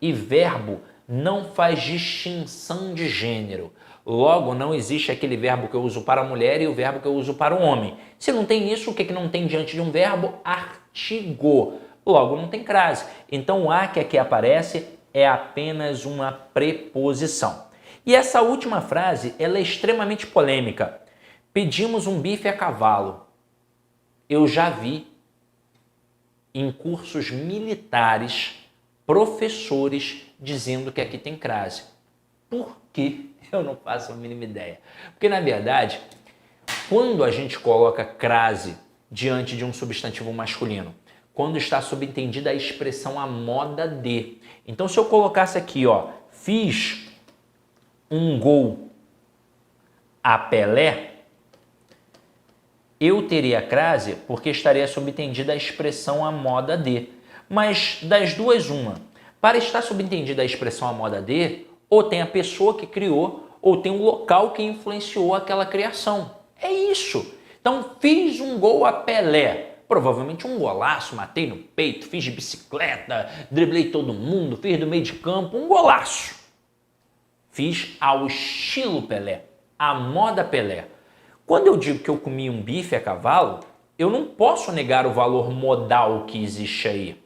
E verbo não faz distinção de gênero. Logo, não existe aquele verbo que eu uso para a mulher e o verbo que eu uso para o homem. Se não tem isso, o que não tem diante de um verbo? Artigo. Logo, não tem crase. Então, o a que aqui aparece é apenas uma preposição. E essa última frase, ela é extremamente polêmica. Pedimos um bife a cavalo. Eu já vi em cursos militares professores dizendo que aqui tem crase. Por quê? Eu não faço a mínima ideia. Porque, na verdade, quando a gente coloca crase diante de um substantivo masculino, quando está subentendida a expressão a moda de. Então, se eu colocasse aqui, ó, fiz um gol a Pelé, eu teria crase porque estaria subentendida a expressão a moda de. Mas das duas, uma. Para estar subentendida a expressão a moda de, ou tem a pessoa que criou, ou tem o local que influenciou aquela criação. É isso. Então, fiz um gol a Pelé. Provavelmente um golaço, matei no peito, fiz de bicicleta, driblei todo mundo, fiz do meio de campo, um golaço. Fiz ao estilo Pelé, à moda Pelé. Quando eu digo que eu comi um bife a cavalo, eu não posso negar o valor modal que existe aí.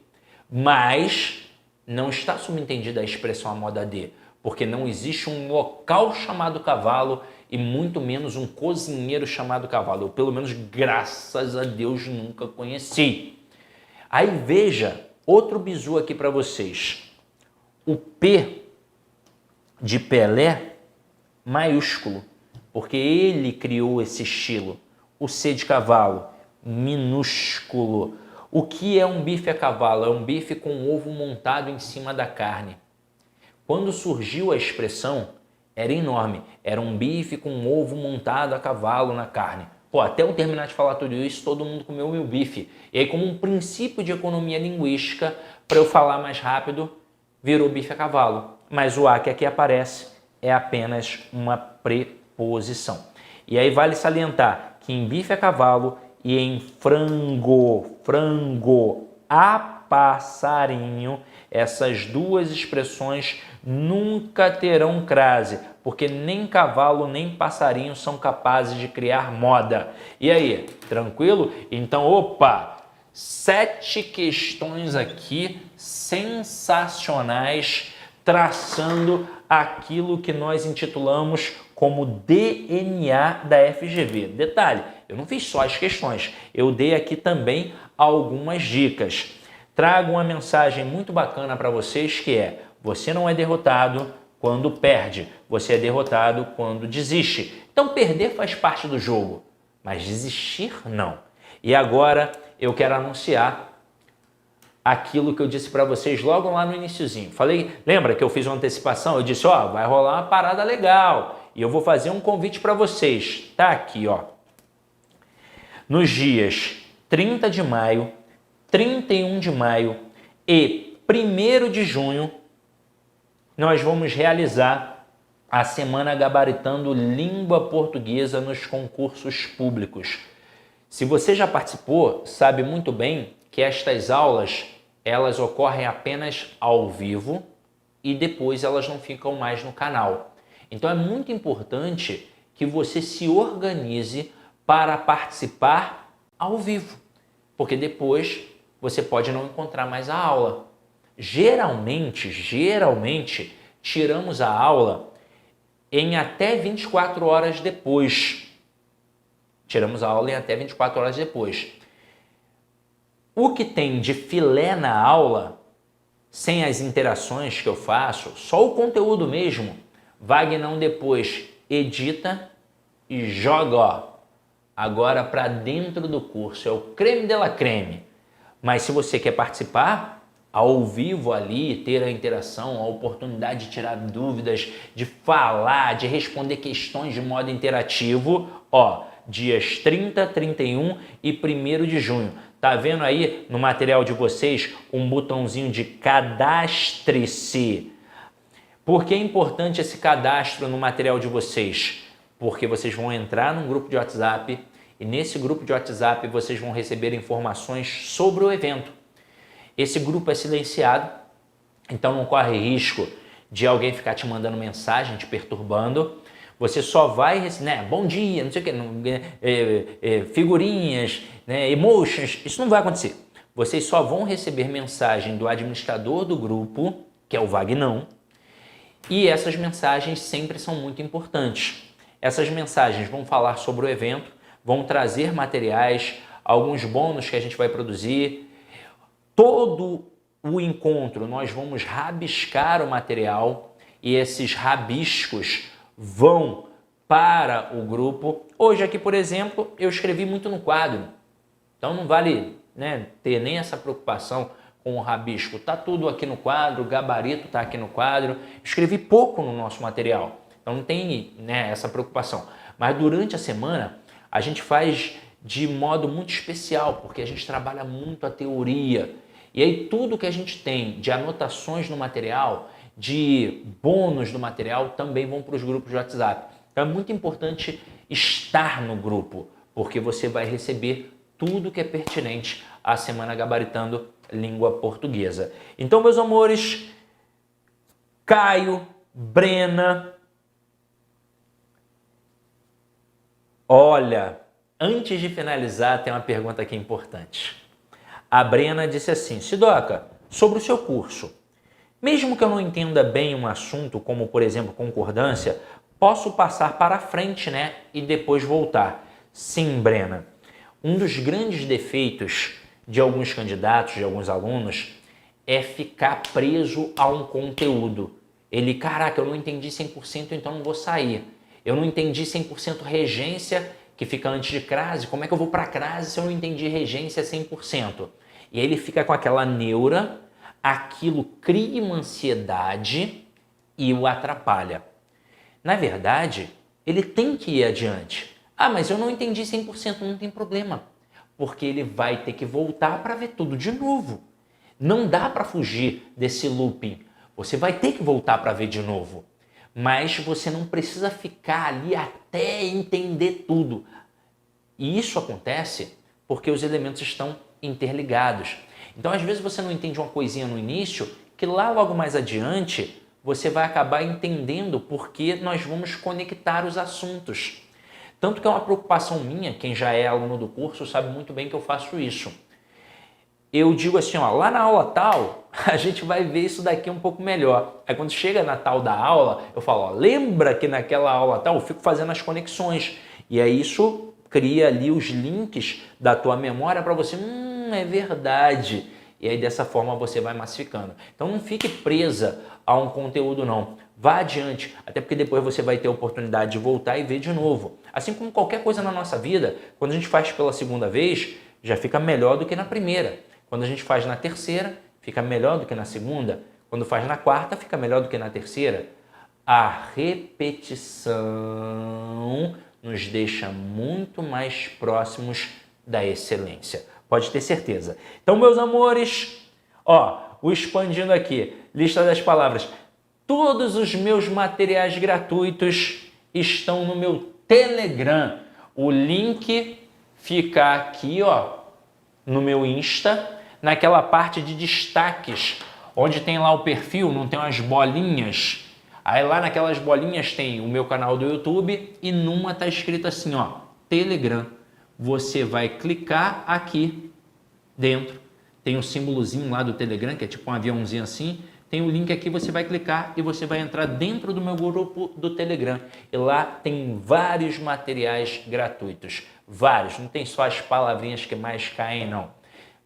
Mas não está subentendida a expressão a moda de, porque não existe um local chamado cavalo e muito menos um cozinheiro chamado cavalo. Eu, pelo menos, graças a Deus, nunca conheci. Aí veja, outro bizu aqui para vocês. O P de Pelé maiúsculo, porque ele criou esse estilo. O C de cavalo, minúsculo. O que é um bife a cavalo? É um bife com ovo montado em cima da carne. Quando surgiu a expressão, era enorme. Era um bife com ovo montado a cavalo na carne. Pô, até eu terminar de falar tudo isso, todo mundo comeu o meu bife. E aí, como um princípio de economia linguística, para eu falar mais rápido, virou bife a cavalo. Mas o a que aqui aparece é apenas uma preposição. E aí vale salientar que em bife a cavalo e em frango a passarinho, essas duas expressões nunca terão crase, porque nem cavalo nem passarinho são capazes de criar moda. E aí, tranquilo? Então, opa! 7 questões aqui sensacionais, traçando aquilo que nós intitulamos como DNA da FGV. Detalhe, eu não fiz só as questões, eu dei aqui também algumas dicas. Trago uma mensagem muito bacana para vocês que é: você não é derrotado quando perde, você é derrotado quando desiste. Então perder faz parte do jogo, mas desistir não. E agora eu quero anunciar aquilo que eu disse para vocês logo lá no iniciozinho. Falei, lembra que eu fiz uma antecipação? Eu disse, ó, vai rolar uma parada legal e eu vou fazer um convite para vocês. Tá aqui, ó. Nos dias 30 de maio, 31 de maio e 1º de junho, nós vamos realizar a semana gabaritando língua portuguesa nos concursos públicos. Se você já participou, sabe muito bem que estas aulas, elas ocorrem apenas ao vivo e depois elas não ficam mais no canal. Então é muito importante que você se organize para participar ao vivo, porque depois você pode não encontrar mais a aula. Geralmente, tiramos a aula em até 24 horas depois. Tiramos a aula em até 24 horas depois. O que tem de filé na aula, sem as interações que eu faço, só o conteúdo mesmo, Vagnão depois edita e joga, ó, agora para dentro do curso. É o creme de la creme. Mas se você quer participar ao vivo ali, ter a interação, a oportunidade de tirar dúvidas, de falar, de responder questões de modo interativo, ó, dias 30, 31 e 1º de junho. Tá vendo aí no material de vocês um botãozinho de cadastre-se? Por que é importante esse cadastro no material de vocês? Porque vocês vão entrar num grupo de WhatsApp e nesse grupo de WhatsApp vocês vão receber informações sobre o evento. Esse grupo é silenciado, então não corre risco de alguém ficar te mandando mensagem, te perturbando. Você só vai receber, né, bom dia, não sei o que, figurinhas, né, emotions, isso não vai acontecer. Vocês só vão receber mensagem do administrador do grupo, que é o Vagnão, e essas mensagens sempre são muito importantes. Essas mensagens vão falar sobre o evento, vão trazer materiais, alguns bônus que a gente vai produzir. Todo o encontro nós vamos rabiscar o material e esses rabiscos vão para o grupo. Hoje aqui, por exemplo, eu escrevi muito no quadro, então não vale, né, ter nem essa preocupação com o rabisco. Tá tudo aqui no quadro, o gabarito está aqui no quadro. Escrevi pouco no nosso material, então não tem, né, essa preocupação. Mas durante a semana a gente faz de modo muito especial, porque a gente trabalha muito a teoria. E aí tudo que a gente tem de anotações no material, de bônus do material, também vão para os grupos de WhatsApp. Então é muito importante estar no grupo, porque você vai receber tudo que é pertinente à Semana Gabaritando Língua Portuguesa. Então, meus amores, Caio, Brena, olha, antes de finalizar, tem uma pergunta aqui importante. A Brena disse assim: Sidoca, sobre o seu curso, mesmo que eu não entenda bem um assunto, como por exemplo concordância, posso passar para frente, né, e depois voltar? Sim, Brena. Um dos grandes defeitos de alguns candidatos, de alguns alunos, é ficar preso a um conteúdo. Ele, caraca, eu não entendi 100%, então não vou sair. Eu não entendi 100% regência, que fica antes de crase, como é que eu vou para crase se eu não entendi regência 100%? E aí ele fica com aquela neura, aquilo cria uma ansiedade e o atrapalha. Na verdade, ele tem que ir adiante. Ah, mas eu não entendi 100%, não tem problema, porque ele vai ter que voltar para ver tudo de novo. Não dá para fugir desse looping. Você vai ter que voltar para ver de novo. Mas você não precisa ficar ali até entender tudo. E isso acontece porque os elementos estão interligados. Então, às vezes, você não entende uma coisinha no início, que lá logo mais adiante, você vai acabar entendendo porque nós vamos conectar os assuntos. Tanto que é uma preocupação minha, quem já é aluno do curso sabe muito bem que eu faço isso. Eu digo assim, ó, lá na aula tal, a gente vai ver isso daqui um pouco melhor. Aí quando chega na tal da aula, eu falo, ó, lembra que naquela aula tal eu fico fazendo as conexões. E aí isso cria ali os links da tua memória para você, é verdade. E aí dessa forma você vai massificando. Então não fique presa a um conteúdo não. Vá adiante, até porque depois você vai ter a oportunidade de voltar e ver de novo. Assim como qualquer coisa na nossa vida, quando a gente faz pela segunda vez, já fica melhor do que na primeira. Quando a gente faz na terceira, fica melhor do que na segunda. Quando faz na quarta, fica melhor do que na terceira. A repetição nos deixa muito mais próximos da excelência. Pode ter certeza. Então, meus amores, ó, o expandindo aqui, lista das palavras. Todos os meus materiais gratuitos estão no meu Telegram. O link fica aqui, ó, no meu Insta, naquela parte de destaques, onde tem lá o perfil, não tem umas bolinhas. Aí lá naquelas bolinhas tem o meu canal do YouTube e numa tá escrito assim, ó, Telegram. Você vai clicar aqui dentro. Tem um símbolozinho lá do Telegram, que é tipo um aviãozinho assim. Tem o link aqui, você vai clicar e você vai entrar dentro do meu grupo do Telegram. E lá tem vários materiais gratuitos. Vários, não tem só as palavrinhas que mais caem, não.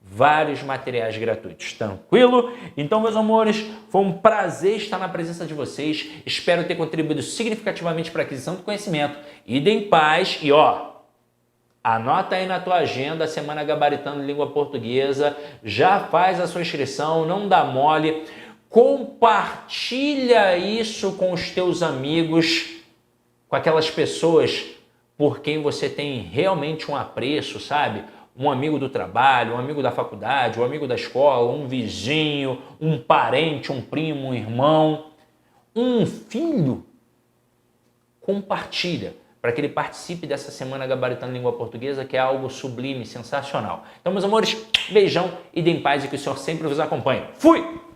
Vários materiais gratuitos, tranquilo? Então, meus amores, foi um prazer estar na presença de vocês. Espero ter contribuído significativamente para a aquisição do conhecimento. Idem em paz e, ó, anota aí na tua agenda a Semana Gabaritando Língua Portuguesa. Já faz a sua inscrição, não dá mole. Compartilha isso com os teus amigos, com aquelas pessoas por quem você tem realmente um apreço, sabe? Um amigo do trabalho, um amigo da faculdade, um amigo da escola, um vizinho, um parente, um primo, um irmão, um filho. Compartilha para que ele participe dessa Semana Gabaritando Língua Portuguesa, que é algo sublime, sensacional. Então, meus amores, beijão e dê em paz e que o Senhor sempre vos acompanhe. Fui!